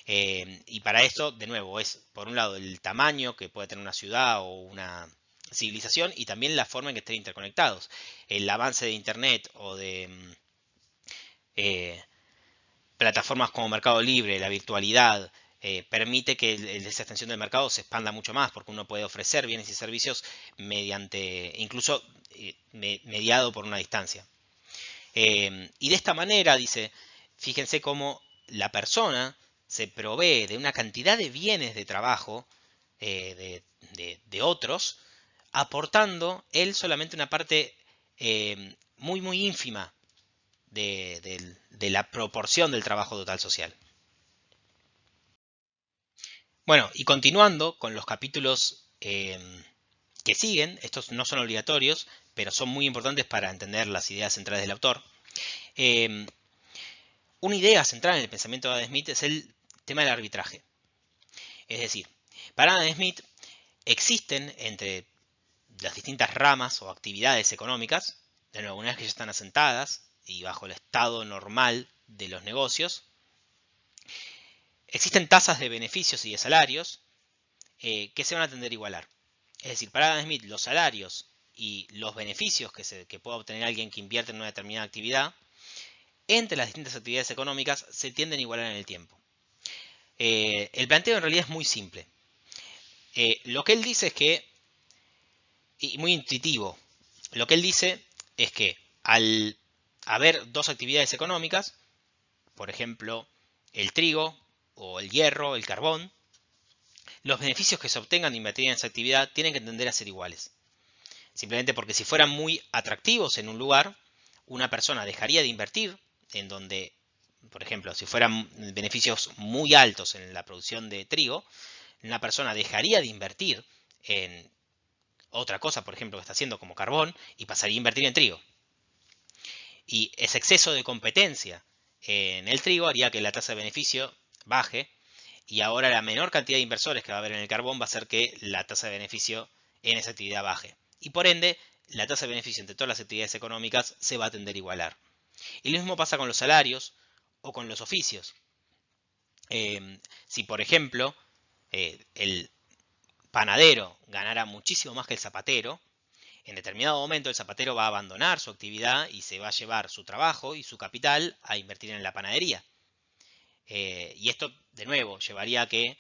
Y para esto, de nuevo, es por un lado el tamaño que puede tener una ciudad o una civilización y también la forma en que estén interconectados. El avance de Internet o de eh, plataformas como Mercado Libre, la virtualidad, permite que esa extensión del mercado se expanda mucho más, porque uno puede ofrecer bienes y servicios mediante, incluso mediado por una distancia. Y de esta manera, dice, fíjense cómo la persona se provee de una cantidad de bienes de trabajo de otros, aportando él solamente una parte muy, muy ínfima de la proporción del trabajo total social. Bueno, y continuando con los capítulos que siguen, estos no son obligatorios, pero son muy importantes para entender las ideas centrales del autor. Eh, una idea central en el pensamiento de Adam Smith es el tema del arbitraje. Es decir, para Adam Smith existen entre las distintas ramas o actividades económicas, de nuevo, una vez que ya están asentadas y bajo el estado normal de los negocios, existen tasas de beneficios y de salarios que se van a tender a igualar. Es decir, para Adam Smith, los salarios y los beneficios que pueda obtener alguien que invierte en una determinada actividad, entre las distintas actividades económicas se tienden a igualar en el tiempo. El planteo en realidad es muy simple. Lo que él dice es que, y muy intuitivo, lo que él dice es que al haber dos actividades económicas, por ejemplo, el trigo o el hierro, el carbón, los beneficios que se obtengan de invertir en esa actividad tienen que tender a ser iguales. Simplemente porque si fueran muy atractivos en un lugar, una persona dejaría de invertir en donde, por ejemplo, si fueran beneficios muy altos en la producción de trigo, una persona dejaría de invertir en otra cosa, por ejemplo, que está haciendo como carbón, y pasaría a invertir en trigo. Y ese exceso de competencia en el trigo haría que la tasa de beneficio baje, y ahora la menor cantidad de inversores que va a haber en el carbón va a hacer que la tasa de beneficio en esa actividad baje. Y por ende, la tasa de beneficio entre todas las actividades económicas se va a tender a igualar. Y lo mismo pasa con los salarios o con los oficios. Si por ejemplo el panadero ganara muchísimo más que el zapatero, en determinado momento el zapatero va a abandonar su actividad y se va a llevar su trabajo y su capital a invertir en la panadería. Y esto, de nuevo, llevaría a que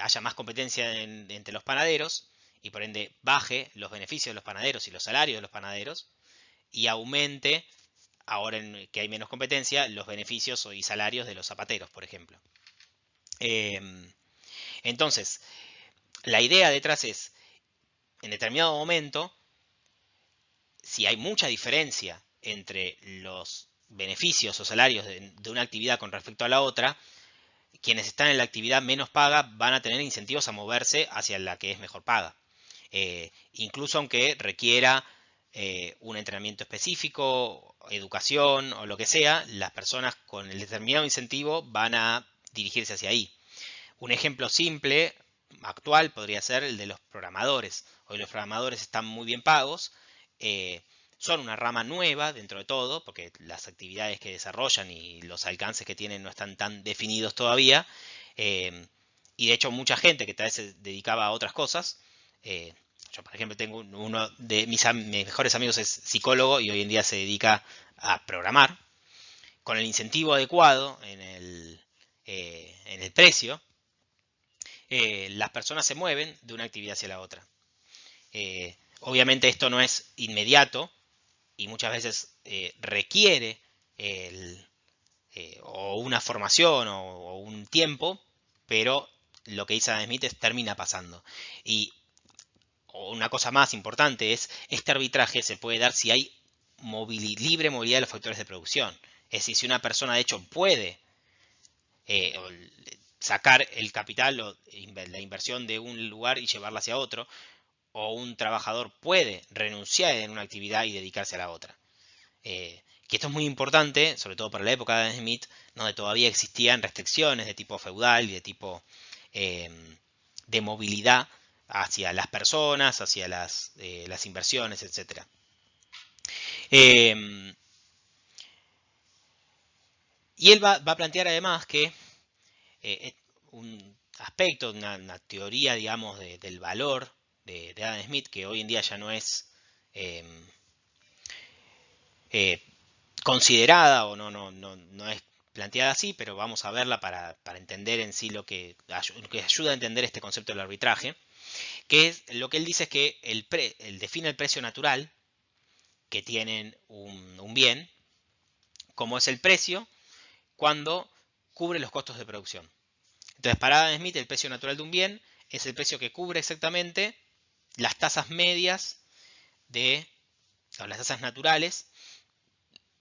haya más competencia entre los panaderos y por ende baje los beneficios de los panaderos y los salarios de los panaderos y aumente, ahora que hay menos competencia, los beneficios y salarios de los zapateros, por ejemplo. Entonces, la idea detrás es, en determinado momento, si hay mucha diferencia entre los beneficios o salarios de una actividad con respecto a la otra, quienes están en la actividad menos paga van a tener incentivos a moverse hacia la que es mejor paga. Incluso aunque requiera un entrenamiento específico, educación o lo que sea, las personas con el determinado incentivo van a dirigirse hacia ahí. Un ejemplo simple, actual, podría ser el de los programadores. Hoy los programadores están muy bien pagos, son una rama nueva dentro de todo, porque las actividades que desarrollan y los alcances que tienen no están tan definidos todavía. Y de hecho mucha gente que tal vez se dedicaba a otras cosas, yo por ejemplo tengo uno de mis mejores amigos es psicólogo y hoy en día se dedica a programar, con el incentivo adecuado en el precio, las personas se mueven de una actividad hacia la otra. Obviamente esto no es inmediato y muchas veces requiere o una formación o un tiempo, pero lo que dice Adam Smith termina pasando. Y una cosa más importante es, este arbitraje se puede dar si hay libre movilidad de los factores de producción. Es decir, si una persona de hecho puede eh, sacar el capital o la inversión de un lugar y llevarla hacia otro, o un trabajador puede renunciar en una actividad y dedicarse a la otra. Que esto es muy importante, sobre todo para la época de Adam Smith, donde todavía existían restricciones de tipo feudal y de tipo de movilidad hacia las personas, hacia las inversiones, etc. Y él va a plantear además que un aspecto, una teoría, digamos, del valor de Adam Smith, que hoy en día ya no es eh, eh, considerada o no es planteada así, pero vamos a verla para entender en sí lo que ayuda a entender este concepto del arbitraje, que es lo que él dice es que él define el precio natural que tienen un bien, como es el precio cuando cubre los costos de producción. Entonces, para Adam Smith, el precio natural de un bien es el precio que cubre exactamente las tasas medias o las tasas naturales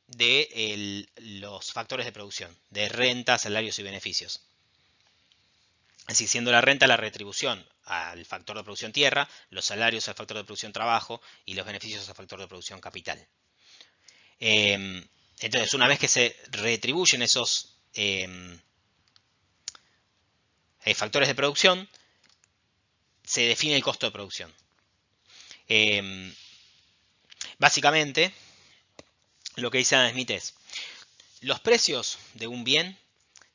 de los factores de producción, de renta, salarios y beneficios. Es decir, siendo la renta la retribución al factor de producción tierra, los salarios al factor de producción trabajo y los beneficios al factor de producción capital. Entonces, una vez que se retribuyen esos factores de producción, se define el costo de producción. Básicamente, lo que dice Adam Smith es, los precios de un bien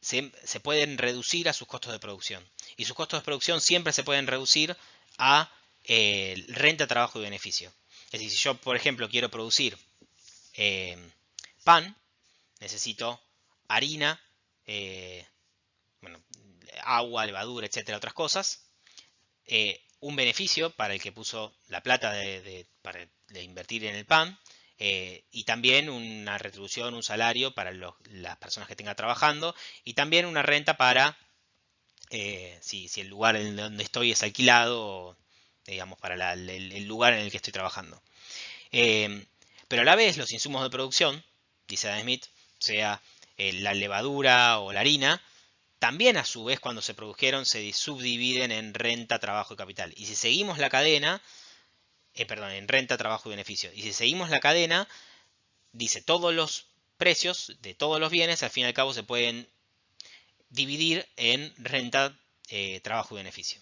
se pueden reducir a sus costos de producción. Y sus costos de producción siempre se pueden reducir a renta, trabajo y beneficio. Es decir, si yo, por ejemplo, quiero producir pan, necesito harina, bueno, agua, levadura, etcétera, otras cosas. Un beneficio para el que puso la plata para invertir en el pan. Y también una retribución, un salario para las personas que tenga trabajando. Y también una renta para si el lugar en donde estoy es alquilado, digamos, para el lugar en el que estoy trabajando. Pero a la vez los insumos de producción, dice Adam Smith, sea la levadura o la harina, también a su vez cuando se produjeron se subdividen en renta, trabajo y capital. Y si seguimos la cadena, en renta, trabajo y beneficio. Y si seguimos la cadena, dice todos los precios de todos los bienes al fin y al cabo se pueden dividir en renta, trabajo y beneficio.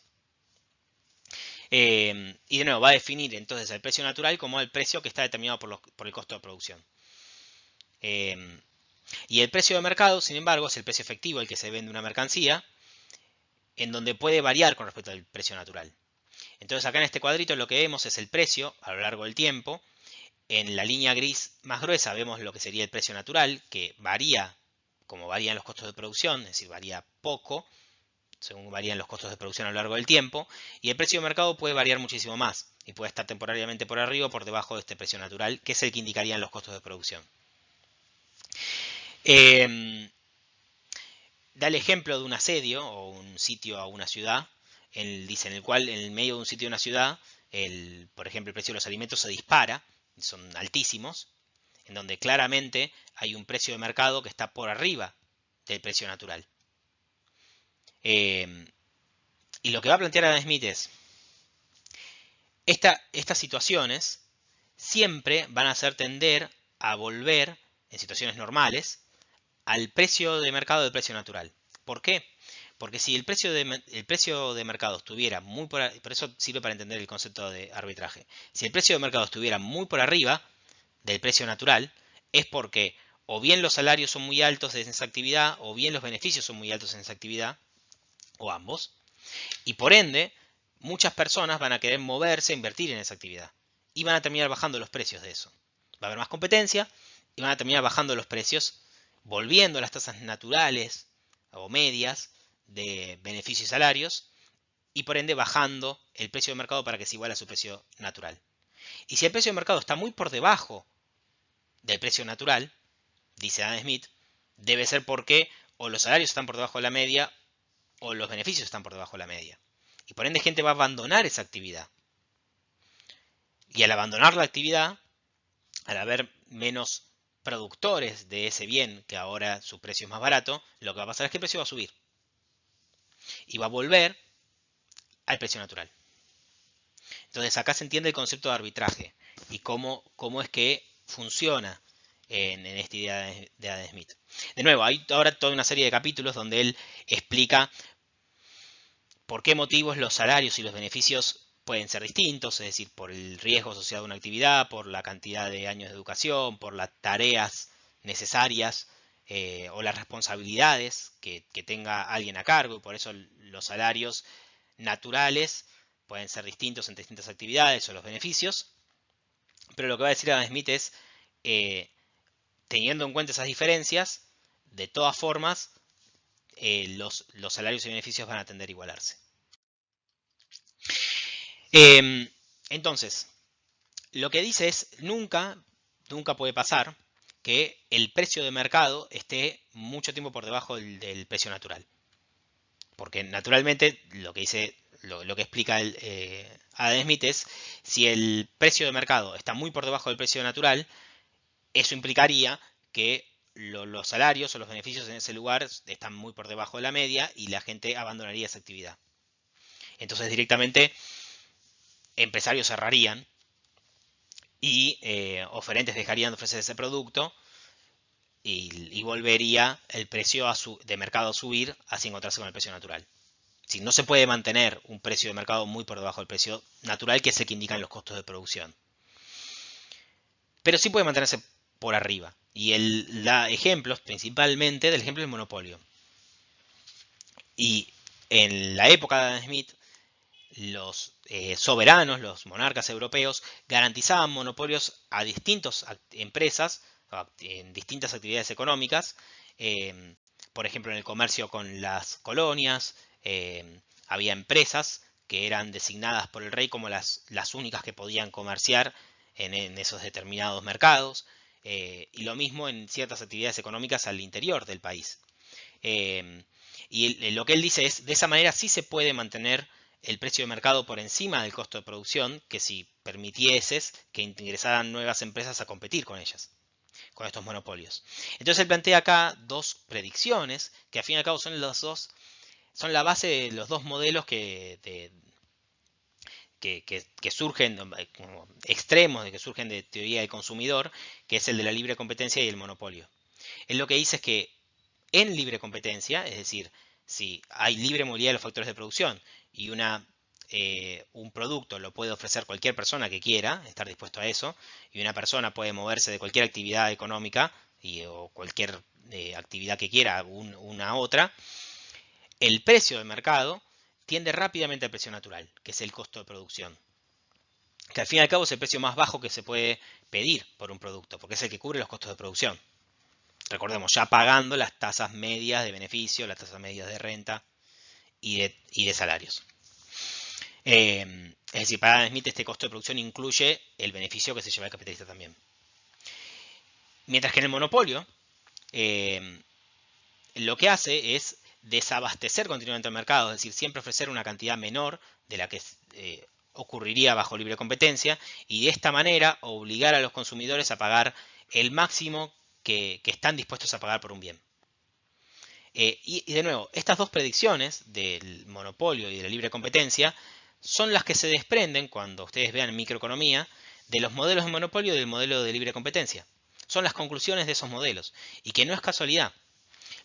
Y de nuevo va a definir entonces el precio natural como el precio que está determinado por el costo de producción. Y el precio de mercado, sin embargo, es el precio efectivo el que se vende una mercancía, en donde puede variar con respecto al precio natural. Entonces acá en este cuadrito lo que vemos es el precio a lo largo del tiempo. En la línea gris más gruesa vemos lo que sería el precio natural, que varía como varían los costos de producción, es decir, varía poco según varían los costos de producción a lo largo del tiempo, y el precio de mercado puede variar muchísimo más, y puede estar temporariamente por arriba o por debajo de este precio natural, que es el que indicarían los costos de producción. Da el ejemplo de un asedio o un sitio a una ciudad, dice en el cual en el medio de un sitio de una ciudad, por ejemplo, el precio de los alimentos se dispara, son altísimos, en donde claramente hay un precio de mercado que está por arriba del precio natural. Y lo que va a plantear Adam Smith es, estas situaciones siempre van a hacer tender a volver, en situaciones normales, al precio de mercado del precio natural. ¿Por qué? Porque si el precio de mercado estuviera muy por eso sirve para entender el concepto de arbitraje. Si el precio de mercado estuviera muy por arriba del precio natural, es porque o bien los salarios son muy altos en esa actividad, o bien los beneficios son muy altos en esa actividad, o ambos. Y por ende, muchas personas van a querer moverse, invertir en esa actividad. Y van a terminar bajando los precios de eso. Va a haber más competencia y van a terminar bajando los precios, volviendo a las tasas naturales o medias de beneficios y salarios, y por ende bajando el precio de mercado para que se iguale a su precio natural. Y si el precio de mercado está muy por debajo del precio natural, dice Adam Smith, debe ser porque o los salarios están por debajo de la media o los beneficios están por debajo de la media. Y por ende gente va a abandonar esa actividad. Y al abandonar la actividad, al haber menos productores de ese bien, que ahora su precio es más barato, lo que va a pasar es que el precio va a subir. Y va a volver al precio natural. Entonces acá se entiende el concepto de arbitraje y cómo es que funciona en esta idea de Adam Smith. De nuevo, hay ahora toda una serie de capítulos donde él explica por qué motivos los salarios y los beneficios pueden ser distintos, es decir, por el riesgo asociado a una actividad, por la cantidad de años de educación, por las tareas necesarias o las responsabilidades que tenga alguien a cargo, y por eso los salarios naturales pueden ser distintos en distintas actividades o los beneficios. Pero lo que va a decir Adam Smith es, eh, teniendo en cuenta esas diferencias, de todas formas, los salarios y beneficios van a tender a igualarse. Entonces, lo que dice es, nunca puede pasar que el precio de mercado esté mucho tiempo por debajo del precio natural. Porque naturalmente lo que dice, lo que explica Adam Smith es, si el precio de mercado está muy por debajo del precio natural, eso implicaría que los salarios o los beneficios en ese lugar están muy por debajo de la media y la gente abandonaría esa actividad. Entonces directamente empresarios cerrarían y oferentes dejarían de ofrecer ese producto y volvería el precio de mercado a subir, así encontrarse con el precio natural. Si no se puede mantener un precio de mercado muy por debajo del precio natural, que es el que indican los costos de producción. Pero sí puede mantenerse por arriba. Y él da ejemplos principalmente del ejemplo del monopolio. Y en la época de Adam Smith, los soberanos, los monarcas europeos, garantizaban monopolios a distintas empresas, en distintas actividades económicas, por ejemplo en el comercio con las colonias, había empresas que eran designadas por el rey como las únicas que podían comerciar en esos determinados mercados, y lo mismo en ciertas actividades económicas al interior del país. Y lo que él dice es, de esa manera sí se puede mantener el precio de mercado por encima del costo de producción, que si permitieses que ingresaran nuevas empresas a competir con ellas, con estos monopolios. Entonces él plantea acá dos predicciones, que al fin y al cabo son son la base de los dos modelos que surgen, como extremos, que surgen de teoría del consumidor, que es el de la libre competencia y el monopolio. Él lo que dice es que en libre competencia, es decir, si hay libre movilidad de los factores de producción y un producto lo puede ofrecer cualquier persona que quiera, estar dispuesto a eso, y una persona puede moverse de cualquier actividad económica o cualquier actividad que quiera una a otra, el precio de mercado tiende rápidamente al precio natural, que es el costo de producción, que al fin y al cabo es el precio más bajo que se puede pedir por un producto, porque es el que cubre los costos de producción. Recordemos, ya pagando las tasas medias de beneficio, las tasas medias de renta y de salarios. Es decir, para Adam Smith este costo de producción incluye el beneficio que se lleva el capitalista también. Mientras que en el monopolio, lo que hace es desabastecer continuamente el mercado, es decir, siempre ofrecer una cantidad menor de la que ocurriría bajo libre competencia, y de esta manera obligar a los consumidores a pagar el máximo que están dispuestos a pagar por un bien. Y de nuevo, estas dos predicciones del monopolio y de la libre competencia son las que se desprenden, cuando ustedes vean microeconomía, de los modelos de monopolio y del modelo de libre competencia. Son las conclusiones de esos modelos, y que no es casualidad,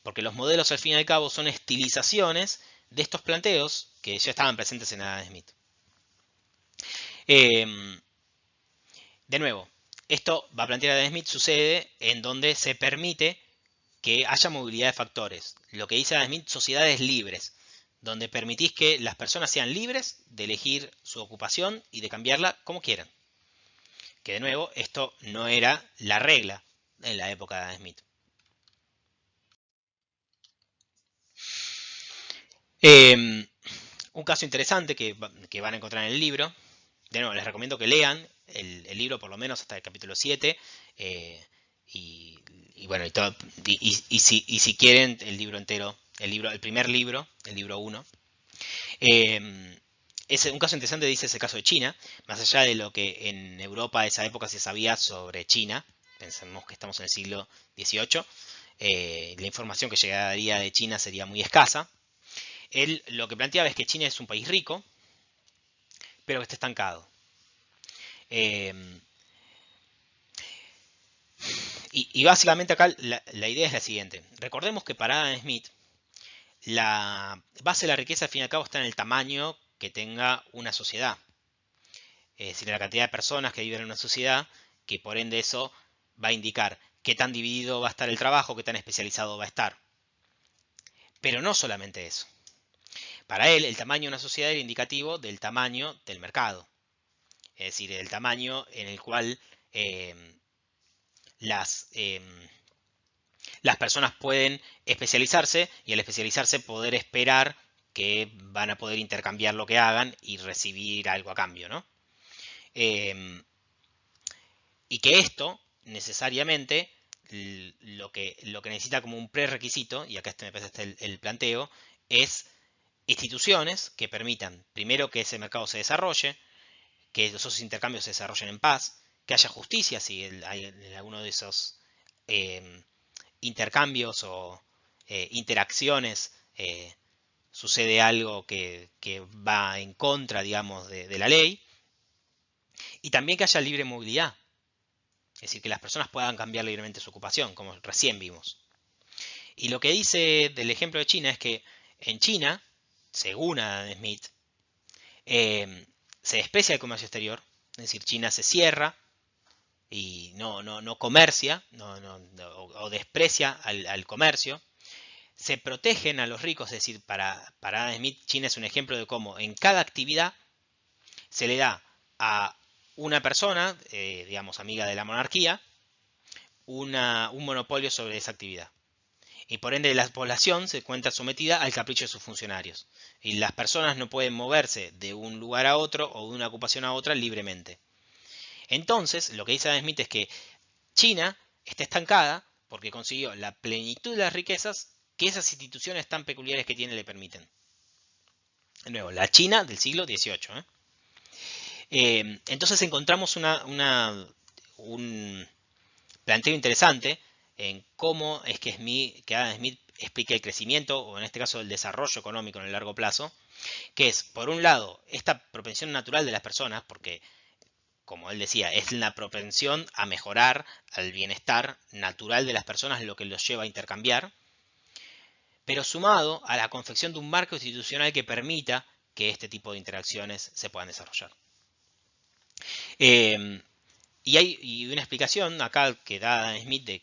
porque los modelos al fin y al cabo son estilizaciones de estos planteos que ya estaban presentes en Adam Smith. De nuevo, esto va a plantear Adam Smith, sucede en donde se permite que haya movilidad de factores. Lo que dice Adam Smith, sociedades libres, donde permitís que las personas sean libres de elegir su ocupación y de cambiarla como quieran. Que de nuevo, esto no era la regla en la época de Adam Smith. Un caso interesante que van a encontrar en el libro, de nuevo les recomiendo que lean el libro por lo menos hasta el capítulo 7, y bueno, y si quieren el libro entero, el primer libro, el libro 1. Es un caso interesante, dice ese caso de China, más allá de lo que en Europa a esa época se sabía sobre China. Pensemos que estamos en el siglo XVIII, la información que llegaría de China sería muy escasa. Él lo que planteaba es que China es un país rico, pero que está estancado. Y básicamente acá la idea es la siguiente. Recordemos que para Adam Smith, la base de la riqueza al fin y al cabo está en el tamaño que tenga una sociedad. sino la cantidad de personas que viven en una sociedad, que por ende eso va a indicar qué tan dividido va a estar el trabajo, qué tan especializado va a estar. Pero no solamente eso. Para él, el tamaño de una sociedad era indicativo del tamaño del mercado. Es decir, el tamaño en el cual eh, las, eh, las personas pueden especializarse y al especializarse poder esperar que van a poder intercambiar lo que hagan y recibir algo a cambio, ¿no? Y que esto necesariamente lo que necesita como un prerequisito, y acá me parece el planteo, es instituciones que permitan primero que ese mercado se desarrolle, que esos intercambios se desarrollen en paz, que haya justicia si hay en alguno de esos eh, intercambios o interacciones sucede algo que va en contra, digamos, de la ley, y también que haya libre movilidad, es decir, que las personas puedan cambiar libremente su ocupación, como recién vimos. Y lo que dice del ejemplo de China es que en China, según Adam Smith, se desprecia el comercio exterior, es decir, China se cierra y no comercia o desprecia al comercio. Se protegen a los ricos, es decir, para Adam Smith, China es un ejemplo de cómo en cada actividad se le da a una persona, digamos, amiga de la monarquía, un monopolio sobre esa actividad. Y por ende la población se encuentra sometida al capricho de sus funcionarios. Y las personas no pueden moverse de un lugar a otro o de una ocupación a otra libremente. Entonces, lo que dice Adam Smith es que China está estancada porque consiguió la plenitud de las riquezas que esas instituciones tan peculiares que tiene le permiten. De nuevo, la China del siglo XVIII. Entonces encontramos un planteo interesante en cómo es que Adam Smith explica el crecimiento, o en este caso el desarrollo económico en el largo plazo, que es, por un lado, esta propensión natural de las personas, porque, como él decía, es la propensión a mejorar, al bienestar natural de las personas lo que los lleva a intercambiar, pero sumado a la confección de un marco institucional que permita que este tipo de interacciones se puedan desarrollar. Y hay una explicación acá que da Smith de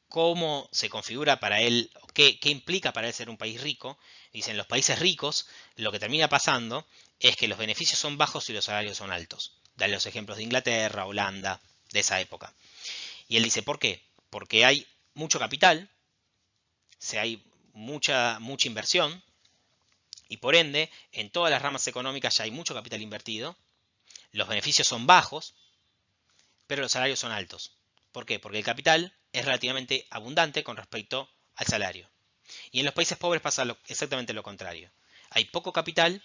cómo se configura para él, qué implica para él ser un país rico. Dicen, los países ricos, lo que termina pasando es que los beneficios son bajos y los salarios son altos. Dan los ejemplos de Inglaterra, Holanda, de esa época. Y él dice, ¿por qué? Porque hay mucho capital, hay mucha inversión, y por ende, en todas las ramas económicas ya hay mucho capital invertido, los beneficios son bajos, pero los salarios son altos. ¿Por qué? Porque el capital es relativamente abundante con respecto al salario. Y en los países pobres pasa exactamente lo contrario. Hay poco capital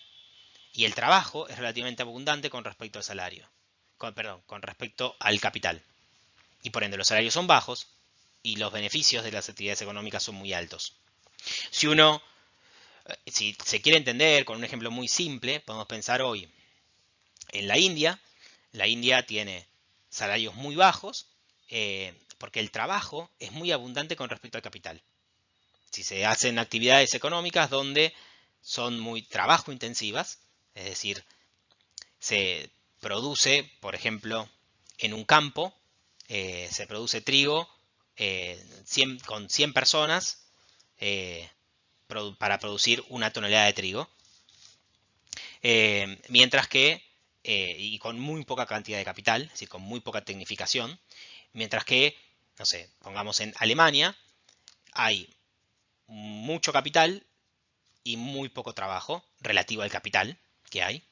y el trabajo es relativamente abundante con respecto al salario. Con respecto al capital. Y por ende los salarios son bajos y los beneficios de las actividades económicas son muy altos. Si se quiere entender con un ejemplo muy simple, podemos pensar hoy en la India. La India tiene salarios muy bajos porque el trabajo es muy abundante con respecto al capital. Si se hacen actividades económicas donde son muy trabajo intensivas, es decir, se produce, por ejemplo, en un campo, se produce trigo con 100 personas para producir una tonelada de trigo, mientras que, y con muy poca cantidad de capital, es decir, con muy poca tecnificación, mientras que, no sé, pongamos en Alemania, hay mucho capital y muy poco trabajo relativo al capital que hay,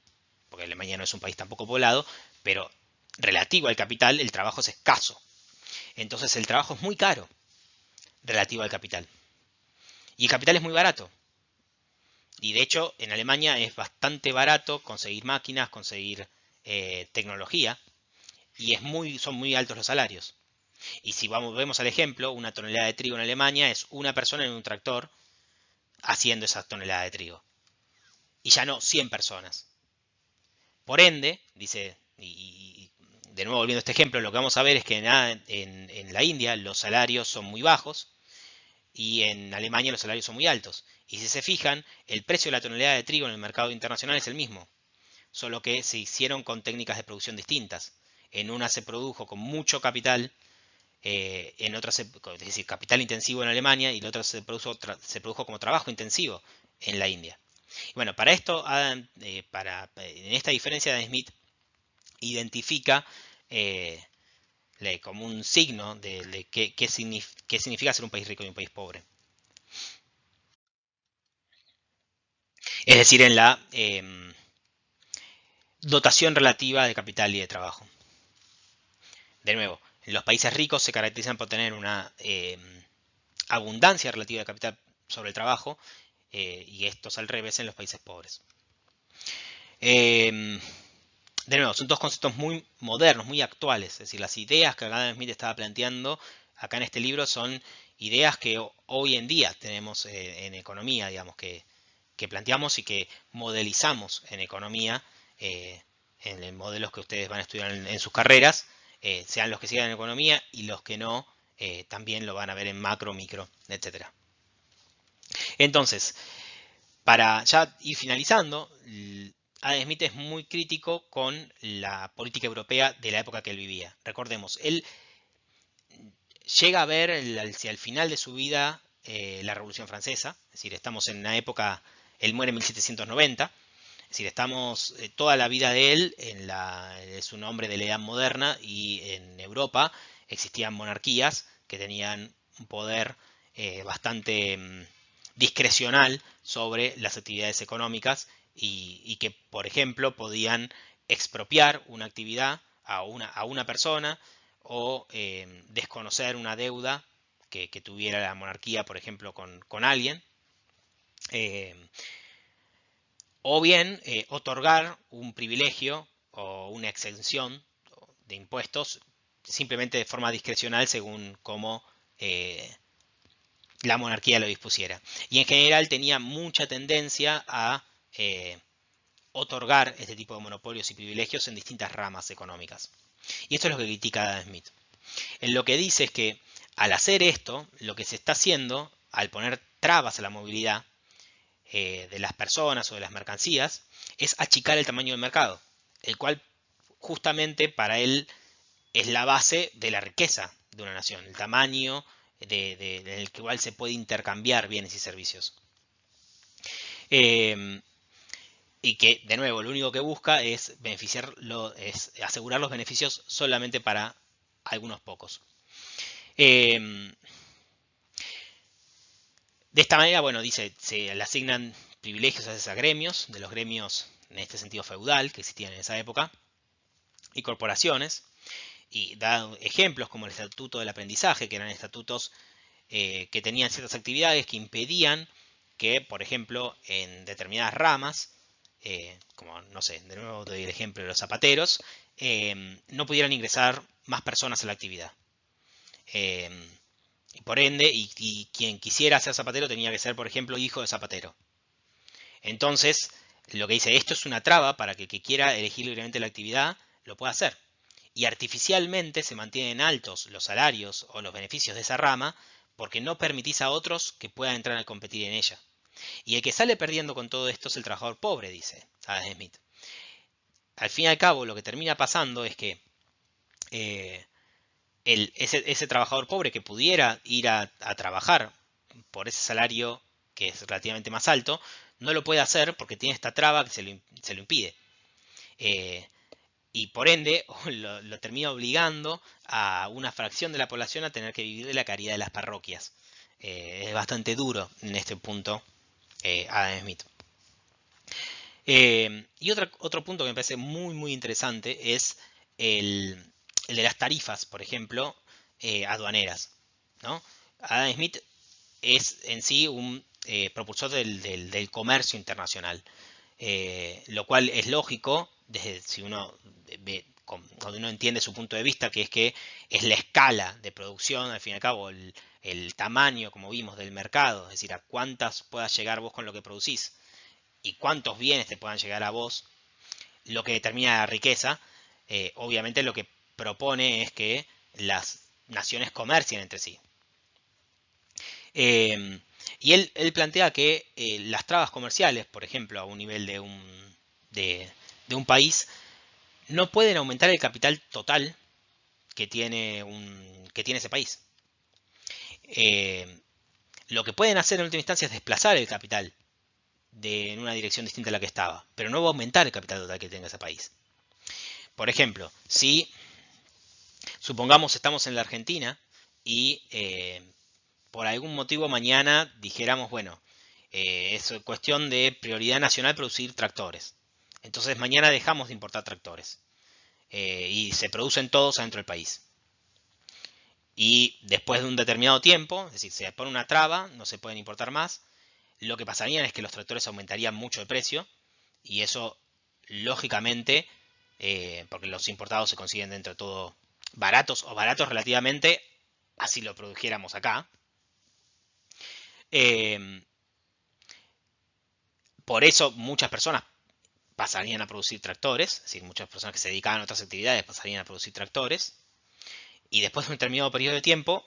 porque Alemania no es un país tampoco poblado, pero relativo al capital el trabajo es escaso. Entonces el trabajo es muy caro relativo al capital. Y el capital es muy barato. Y de hecho en Alemania es bastante barato conseguir máquinas, conseguir tecnología, y son muy altos los salarios. Y si vemos al ejemplo, una tonelada de trigo en Alemania es una persona en un tractor haciendo esa tonelada de trigo. Y ya no 100 personas. Por ende, dice, y de nuevo volviendo a este ejemplo, lo que vamos a ver es que en la India los salarios son muy bajos y en Alemania los salarios son muy altos. Y si se fijan, el precio de la tonelada de trigo en el mercado internacional es el mismo. solo que se hicieron con técnicas de producción distintas. En una se produjo con mucho capital, en otra es decir, capital intensivo en Alemania, y en otra se produjo como trabajo intensivo en la India. Y bueno, para esto, en esta diferencia, Adam Smith identifica como un signo de qué significa ser un país rico y un país pobre. Es decir, en la dotación relativa de capital y de trabajo. De nuevo, los países ricos se caracterizan por tener una abundancia relativa de capital sobre el trabajo, y esto es al revés en los países pobres. De nuevo, son dos conceptos muy modernos, muy actuales. Es decir, las ideas que Adam Smith estaba planteando acá en este libro son ideas que hoy en día tenemos en economía, digamos, que planteamos y que modelizamos en economía, en modelos que ustedes van a estudiar en sus carreras, sean los que sigan en economía y los que no, también lo van a ver en macro, micro, etc. Entonces, para ya ir finalizando, Adam Smith es muy crítico con la política europea de la época que él vivía. Recordemos, él llega a ver hacia el final de su vida la Revolución Francesa, es decir, estamos en una época, él muere en 1790, es decir, estamos toda la vida de él, es un hombre de la edad moderna, y en Europa existían monarquías que tenían un poder bastante discrecional sobre las actividades económicas, y que, por ejemplo, podían expropiar una actividad a una persona, o desconocer una deuda que tuviera la monarquía, por ejemplo, con alguien. O bien otorgar un privilegio o una exención de impuestos simplemente de forma discrecional según cómo la monarquía lo dispusiera. Y en general tenía mucha tendencia a otorgar este tipo de monopolios y privilegios en distintas ramas económicas. Y esto es lo que critica Adam Smith. Él lo que dice es que al hacer esto, lo que se está haciendo, al poner trabas a la movilidad de las personas o de las mercancías, es achicar el tamaño del mercado, el cual justamente para él es la base de la riqueza de una nación, el tamaño en el cual se puede intercambiar bienes y servicios. Y que, de nuevo, lo único que busca es es asegurar los beneficios solamente para algunos pocos. De esta manera, bueno, dice, se le asignan privilegios a esos gremios, de los gremios en este sentido feudal que existían en esa época, y corporaciones, y da ejemplos como el Estatuto del Aprendizaje, que eran estatutos que tenían ciertas actividades que impedían que, por ejemplo, en determinadas ramas, como, no sé, de nuevo doy el ejemplo de los zapateros, no pudieran ingresar más personas a la actividad. Y por ende, y quien quisiera ser zapatero tenía que ser, por ejemplo, hijo de zapatero. Entonces, lo que dice, esto es una traba para que el que quiera elegir libremente la actividad lo pueda hacer. Y artificialmente se mantienen altos los salarios o los beneficios de esa rama porque no permitís a otros que puedan entrar a competir en ella. Y el que sale perdiendo con todo esto es el trabajador pobre, dice Adam Smith. Al fin y al cabo, lo que termina pasando es que ese trabajador pobre que pudiera ir a trabajar por ese salario que es relativamente más alto, no lo puede hacer porque tiene esta traba que se lo impide. Y por ende lo termina obligando a una fracción de la población a tener que vivir de la caridad de las parroquias. Es bastante duro en este punto Adam Smith. Y otro punto que me parece muy muy interesante es el de las tarifas, por ejemplo, aduaneras, ¿no? Adam Smith es en sí un propulsor del comercio internacional, lo cual es lógico si uno cuando uno entiende su punto de vista, que es la escala de producción, al fin y al cabo, el tamaño, como vimos, del mercado, es decir, a cuántas puedas llegar vos con lo que producís y cuántos bienes te puedan llegar a vos, lo que determina la riqueza. Obviamente lo que propone es que las naciones comercien entre sí. Y él plantea que las trabas comerciales, por ejemplo, a un nivel de de un país no pueden aumentar el capital total que tiene, que tiene ese país. Lo que pueden hacer en última instancia es desplazar el capital en una dirección distinta a la que estaba, pero no va a aumentar el capital total que tenga ese país. Por ejemplo, si supongamos estamos en la Argentina y por algún motivo mañana dijéramos, bueno, es cuestión de prioridad nacional producir tractores. Entonces mañana dejamos de importar tractores y se producen todos adentro del país. Y después de un determinado tiempo, es decir, se pone una traba, no se pueden importar más, lo que pasaría es que los tractores aumentarían mucho de precio y eso, lógicamente, porque los importados se consiguen dentro de todo baratos o baratos relativamente, así lo produjéramos acá. Por eso muchas personas pasarían a producir tractores, es decir, muchas personas que se dedicaban a otras actividades pasarían a producir tractores. Y después de un determinado periodo de tiempo,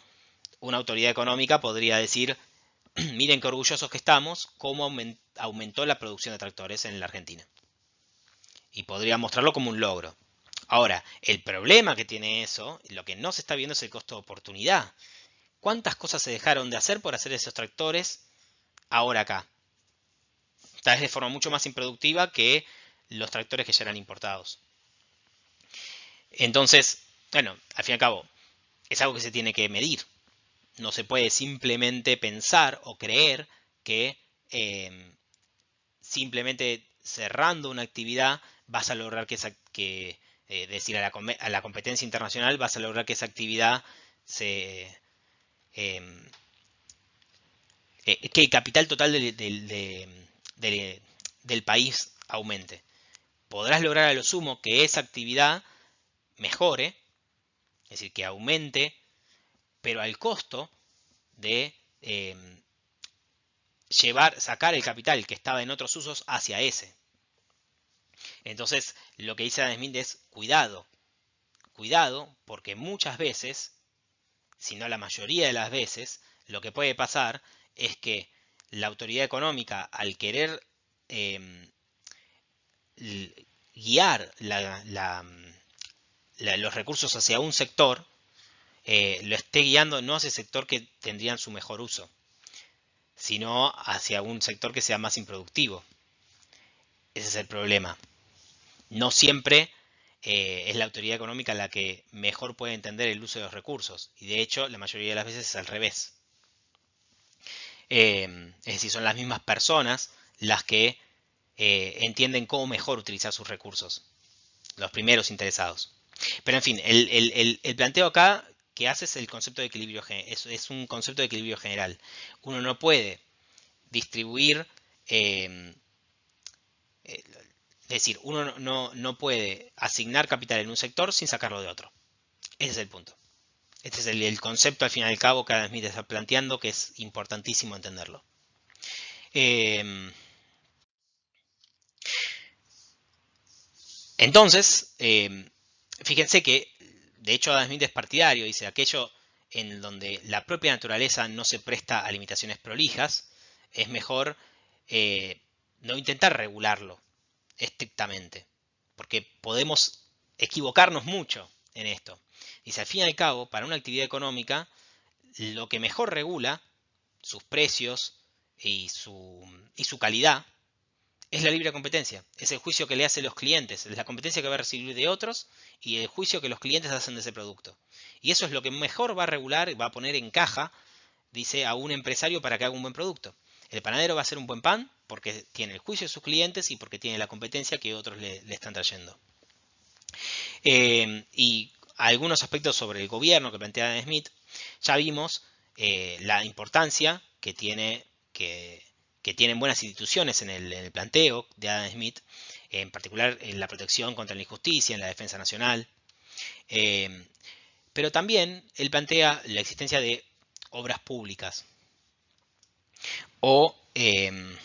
una autoridad económica podría decir, miren qué orgullosos que estamos, cómo aumentó la producción de tractores en la Argentina. Y podría mostrarlo como un logro. Ahora, el problema que tiene eso, lo que no se está viendo es el costo de oportunidad. ¿Cuántas cosas se dejaron de hacer por hacer esos tractores ahora acá? Tal vez de forma mucho más improductiva que los tractores que ya eran importados. Entonces, bueno, al fin y al cabo, es algo que se tiene que medir. No se puede simplemente pensar o creer que simplemente cerrando una actividad vas a lograr decir a la competencia internacional vas a lograr que esa actividad eh, que el capital total del país aumente. Podrás lograr a lo sumo que esa actividad mejore, es decir, que aumente, pero al costo de sacar el capital que estaba en otros usos hacia ese. Entonces, lo que dice Adam Smith es cuidado, cuidado, porque muchas veces, si no la mayoría de las veces, lo que puede pasar es que la autoridad económica, al querer eh, guiar los recursos hacia un sector, lo esté guiando no hacia el sector que tendrían su mejor uso, sino hacia un sector que sea más improductivo. Ese es el problema. No siempre es la autoridad económica la que mejor puede entender el uso de los recursos. Y de hecho, la mayoría de las veces es al revés. Es decir, son las mismas personas las que entienden cómo mejor utilizar sus recursos. Los primeros interesados. Pero en fin, el planteo acá que hace es el concepto de equilibrio, es un concepto de equilibrio general. Uno no puede distribuir, es decir, uno no puede asignar capital en un sector sin sacarlo de otro. Ese es el punto. Este es el concepto al fin y al cabo que Adam Smith está planteando, que es importantísimo entenderlo. Entonces, fíjense que, de hecho, Adam Smith es partidario, dice, aquello en donde la propia naturaleza no se presta a limitaciones prolijas, es mejor no intentar regularlo estrictamente, porque podemos equivocarnos mucho en esto. Dice, al fin y al cabo, para una actividad económica, lo que mejor regula sus precios y su calidad es la libre competencia. Es el juicio que le hacen los clientes, es la competencia que va a recibir de otros y el juicio que los clientes hacen de ese producto. Y eso es lo que mejor va a regular, va a poner en caja, dice, a un empresario para que haga un buen producto. El panadero va a hacer un buen pan porque tiene el juicio de sus clientes y porque tiene la competencia que otros le están trayendo. Y algunos aspectos sobre el gobierno que plantea Adam Smith, ya vimos la importancia que tienen buenas instituciones en el planteo de Adam Smith, en particular en la protección contra la injusticia, en la defensa nacional. Pero también él plantea la existencia de obras públicas o en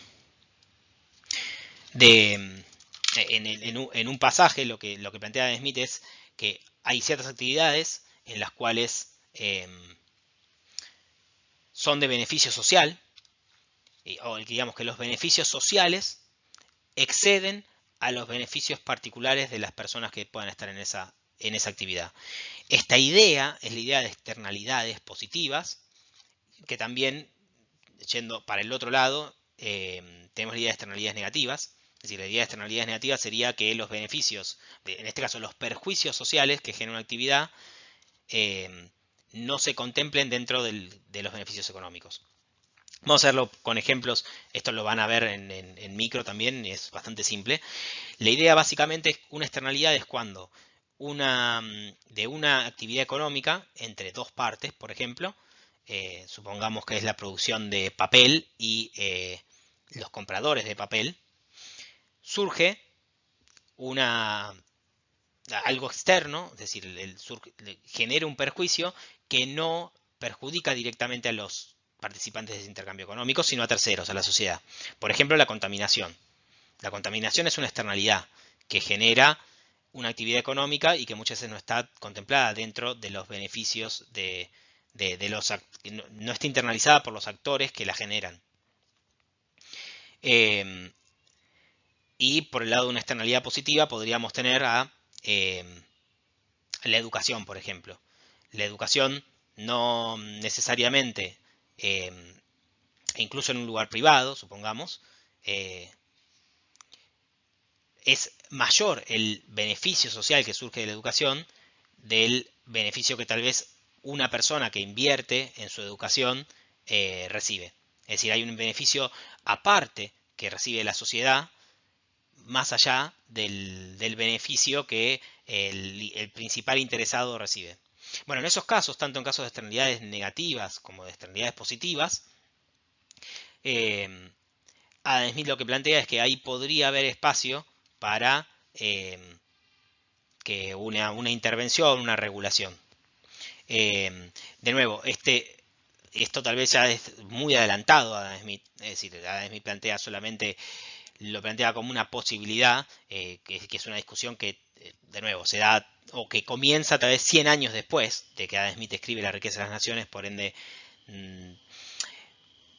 un pasaje lo que plantea Adam Smith es que hay ciertas actividades en las cuales son de beneficio social, o digamos que los beneficios sociales exceden a los beneficios particulares de las personas que puedan estar en esa actividad. Esta idea es la idea de externalidades positivas, que también, yendo para el otro lado, tenemos la idea de externalidades negativas. Es decir, la idea de externalidades negativas sería que los beneficios, en este caso los perjuicios sociales que genera una actividad, no se contemplen dentro de los beneficios económicos. Vamos a hacerlo con ejemplos, esto lo van a ver en micro también, es bastante simple. La idea básicamente es una externalidad es cuando de una actividad económica entre dos partes, por ejemplo, supongamos que es la producción de papel y los compradores de papel, surge algo externo, es decir, genera un perjuicio que no perjudica directamente a los participantes de ese intercambio económico, sino a terceros, a la sociedad. Por ejemplo, la contaminación. La contaminación es una externalidad que genera una actividad económica y que muchas veces no está contemplada dentro de los beneficios no está internalizada por los actores que la generan. Y por el lado de una externalidad positiva podríamos tener a la educación, por ejemplo. La educación no necesariamente, incluso en un lugar privado, supongamos, es mayor el beneficio social que surge de la educación del beneficio que tal vez una persona que invierte en su educación recibe. Es decir, hay un beneficio aparte que recibe la sociedad más allá del beneficio que el principal interesado recibe. Bueno, en esos casos, tanto en casos de externalidades negativas como de externalidades positivas, Adam Smith lo que plantea es que ahí podría haber espacio para que una intervención, una regulación. De nuevo, esto tal vez ya es muy adelantado a Adam Smith, es decir, Adam Smith lo plantea como una posibilidad, que es una discusión que, de nuevo, se da o que comienza tal vez 100 años después de que Adam Smith escribe La riqueza de las naciones, por ende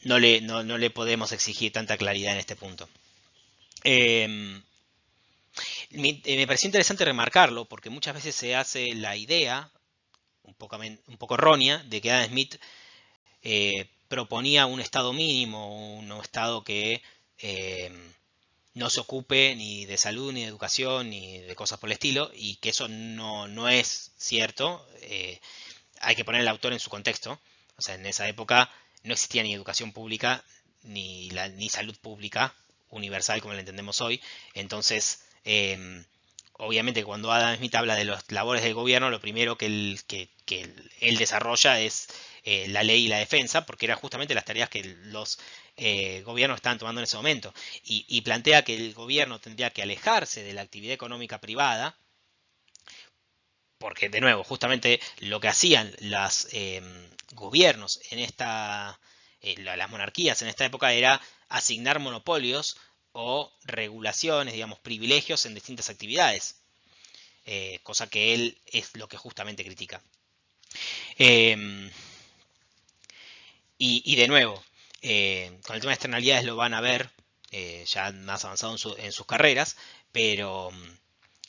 no le podemos exigir tanta claridad en este punto. Me pareció interesante remarcarlo porque muchas veces se hace la idea, un poco errónea, de que Adam Smith proponía un estado mínimo, un estado que no se ocupe ni de salud, ni de educación, ni de cosas por el estilo, y que eso no es cierto. Hay que poner al autor en su contexto. O sea, en esa época no existía ni educación pública, ni salud pública universal como la entendemos hoy. Entonces, obviamente cuando Adam Smith habla de las labores del gobierno, lo primero que él desarrolla es la ley y la defensa, porque eran justamente las tareas que los gobiernos estaban tomando en ese momento. Y plantea que el gobierno tendría que alejarse de la actividad económica privada, porque de nuevo, justamente lo que hacían los gobiernos las monarquías en esta época era asignar monopolios o regulaciones, digamos, privilegios en distintas actividades, cosa que él es lo que justamente critica. Y de nuevo, con el tema de externalidades lo van a ver ya más avanzado en sus carreras, pero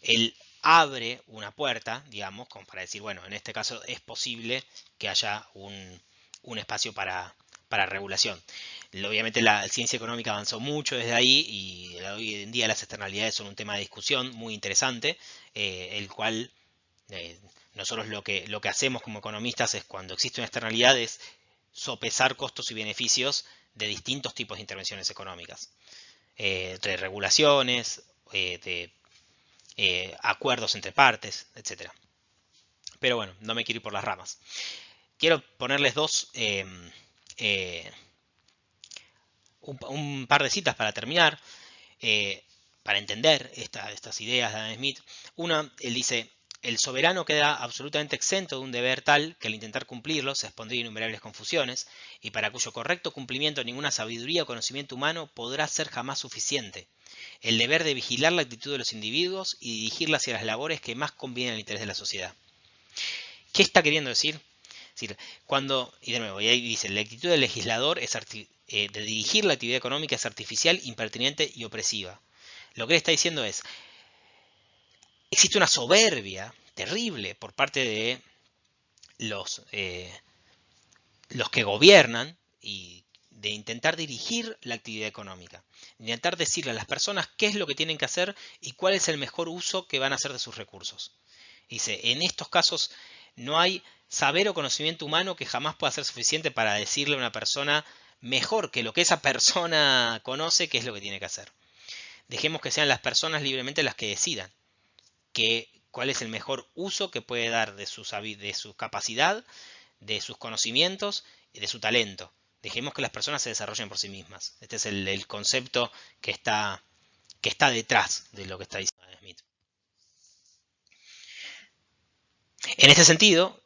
él abre una puerta, digamos, como para decir, bueno, en este caso es posible que haya un espacio para regulación. Obviamente la ciencia económica avanzó mucho desde ahí y hoy en día las externalidades son un tema de discusión muy interesante, el cual nosotros lo que hacemos como economistas es cuando existe una externalidad es sopesar costos y beneficios de distintos tipos de intervenciones económicas, de regulaciones, de acuerdos entre partes, etc. Pero bueno, no me quiero ir por las ramas. Quiero ponerles un par de citas para terminar, para entender estas ideas de Adam Smith. Una, él dice: el soberano queda absolutamente exento de un deber tal que al intentar cumplirlo se expondría a innumerables confusiones, y para cuyo correcto cumplimiento ninguna sabiduría o conocimiento humano podrá ser jamás suficiente. El deber de vigilar la actitud de los individuos y dirigirla hacia las labores que más convienen al interés de la sociedad. ¿Qué está queriendo decir? Es decir, y de nuevo, y ahí dice, la actitud del legislador de dirigir la actividad económica es artificial, impertinente y opresiva. Lo que él está diciendo es, existe una soberbia terrible por parte de los que gobiernan y de intentar dirigir la actividad económica, intentar decirle a las personas qué es lo que tienen que hacer y cuál es el mejor uso que van a hacer de sus recursos. Dice, en estos casos no hay saber o conocimiento humano que jamás pueda ser suficiente para decirle a una persona mejor que lo que esa persona conoce qué es lo que tiene que hacer. Dejemos que sean las personas libremente las que decidan cuál es el mejor uso que puede dar de su capacidad, de sus conocimientos y de su talento. Dejemos que las personas se desarrollen por sí mismas. Este es el concepto que está detrás de lo que está diciendo Smith. En ese sentido,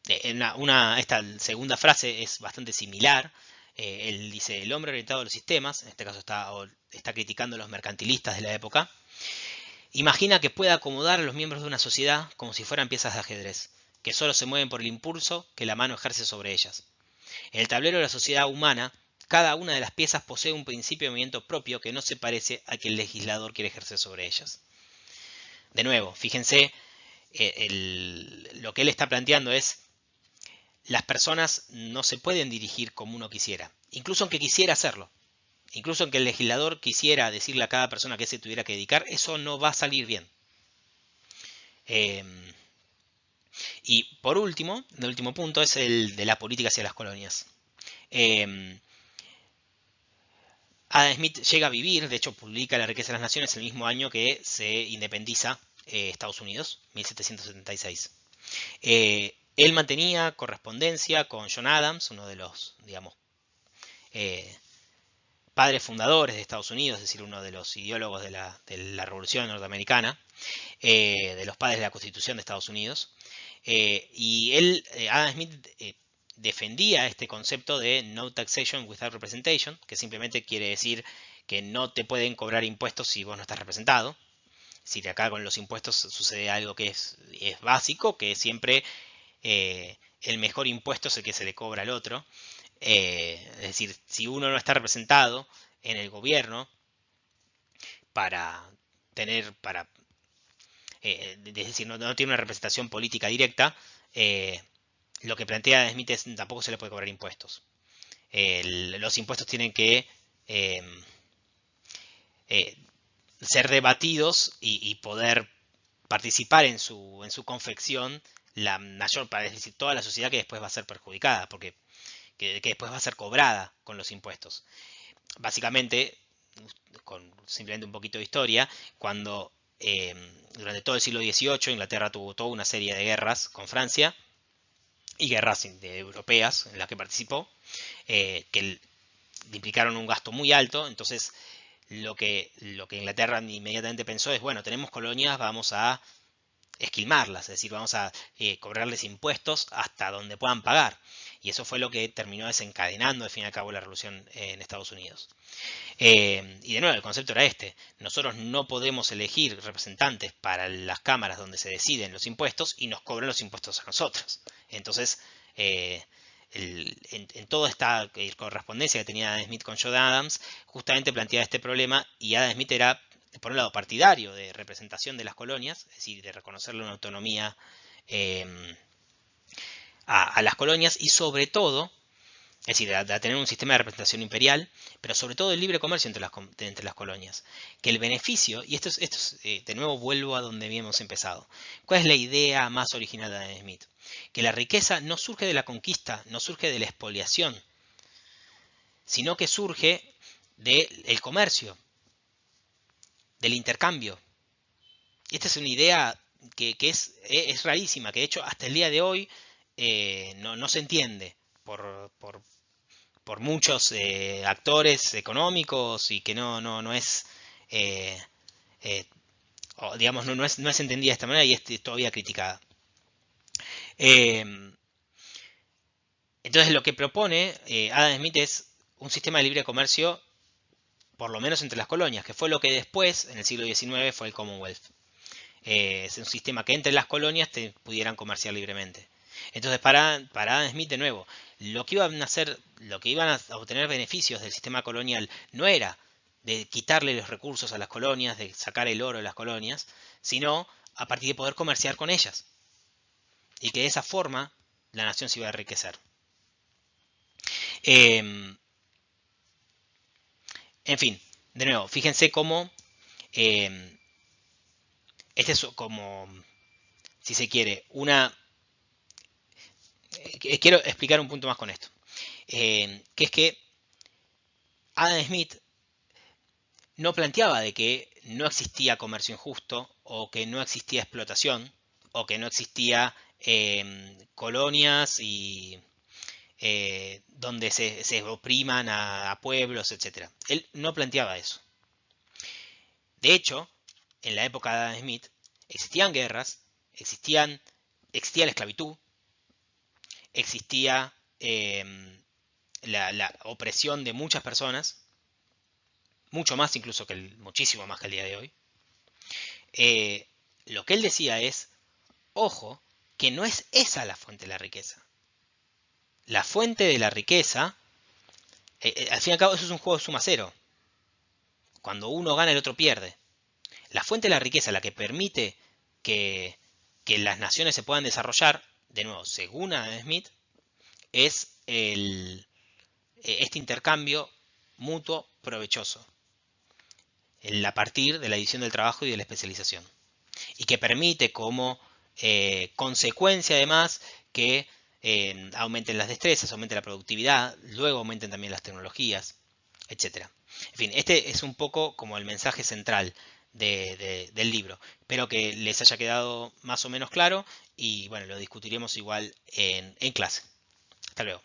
esta segunda frase es bastante similar. Él dice, el hombre orientado a los sistemas, en este caso está criticando a los mercantilistas de la época, imagina que puede acomodar a los miembros de una sociedad como si fueran piezas de ajedrez, que solo se mueven por el impulso que la mano ejerce sobre ellas. En el tablero de la sociedad humana, cada una de las piezas posee un principio de movimiento propio que no se parece al que el legislador quiere ejercer sobre ellas. De nuevo, fíjense, lo que él está planteando es, las personas no se pueden dirigir como uno quisiera, incluso aunque quisiera hacerlo. Incluso aunque el legislador quisiera decirle a cada persona que se tuviera que dedicar, eso no va a salir bien. Y por último, el último punto es el de la política hacia las colonias. Adam Smith llega a vivir, de hecho publica La riqueza de las naciones el mismo año que se independiza Estados Unidos, 1776. Él mantenía correspondencia con John Adams, uno de los, digamos, padres fundadores de Estados Unidos, es decir, uno de los ideólogos de la Revolución Norteamericana, de los padres de la Constitución de Estados Unidos. Y él, Adam Smith, defendía este concepto de no taxation without representation, que simplemente quiere decir que no te pueden cobrar impuestos si vos no estás representado. Si de acá con los impuestos sucede algo que es básico, que siempre el mejor impuesto es el que se le cobra al otro. Es decir, si uno no está representado en el gobierno para es decir, no tiene una representación política directa, lo que plantea Smith es tampoco se le puede cobrar impuestos. Los impuestos tienen que ser debatidos y poder participar en su confección la mayor parte, es decir, toda la sociedad que después va a ser perjudicada, porque que después va a ser cobrada con los impuestos. Básicamente, con simplemente un poquito de historia, cuando durante todo el siglo XVIII Inglaterra tuvo toda una serie de guerras con Francia y guerras europeas en las que participó, que implicaron un gasto muy alto. Entonces lo que Inglaterra inmediatamente pensó es, bueno, tenemos colonias, vamos a esquilmarlas, es decir, vamos a cobrarles impuestos hasta donde puedan pagar. Y eso fue lo que terminó desencadenando al fin y al cabo la revolución en Estados Unidos. Y de nuevo, el concepto era este. Nosotros no podemos elegir representantes para las cámaras donde se deciden los impuestos y nos cobran los impuestos a nosotros. Entonces, en toda esta correspondencia que tenía Adam Smith con John Adams, justamente planteaba este problema, y Adam Smith era, por un lado, partidario de representación de las colonias, es decir, de reconocerle una autonomía a las colonias, y sobre todo, es decir, a tener un sistema de representación imperial, pero sobre todo el libre comercio entre las colonias. Que el beneficio, y esto es de nuevo vuelvo a donde habíamos empezado. ¿Cuál es la idea más original de Adam Smith? Que la riqueza no surge de la conquista, no surge de la expoliación, sino que surge del comercio, del intercambio. Y esta es una idea que es rarísima, que de hecho hasta el día de hoy no se entiende por muchos actores económicos, y que no es, digamos, no es entendida de esta manera y es todavía criticada. Entonces lo que propone Adam Smith es un sistema de libre comercio, por lo menos entre las colonias, que fue lo que después, en el siglo XIX, fue el Commonwealth. Es un sistema que entre las colonias pudieran comerciar libremente. Entonces, para Adam Smith, de nuevo, lo que iban a obtener beneficios del sistema colonial no era de quitarle los recursos a las colonias, de sacar el oro de las colonias, sino a partir de poder comerciar con ellas. Y que de esa forma la nación se iba a enriquecer. En fin, de nuevo, fíjense cómo este es como, si se quiere, quiero explicar un punto más con esto. Que es que Adam Smith no planteaba de que no existía comercio injusto, o que no existía explotación, o que no existía colonias y donde se opriman a pueblos, etc. Él no planteaba eso. De hecho, en la época de Adam Smith existían guerras, existía la esclavitud, existía la opresión de muchas personas, mucho más incluso muchísimo más que el día de hoy. Lo que él decía es, ojo, que no es esa la fuente de la riqueza. La fuente de la riqueza, al fin y al cabo, eso es un juego de suma cero. Cuando uno gana, el otro pierde. La fuente de la riqueza, la que permite que las naciones se puedan desarrollar, de nuevo, según Adam Smith, es este intercambio mutuo provechoso, a partir de la división del trabajo y de la especialización. Y que permite como consecuencia además que aumenten las destrezas, aumente la productividad, luego aumenten también las tecnologías, etc. En fin, este es un poco como el mensaje central del libro. Espero que les haya quedado más o menos claro y bueno, lo discutiremos igual en clase. Hasta luego.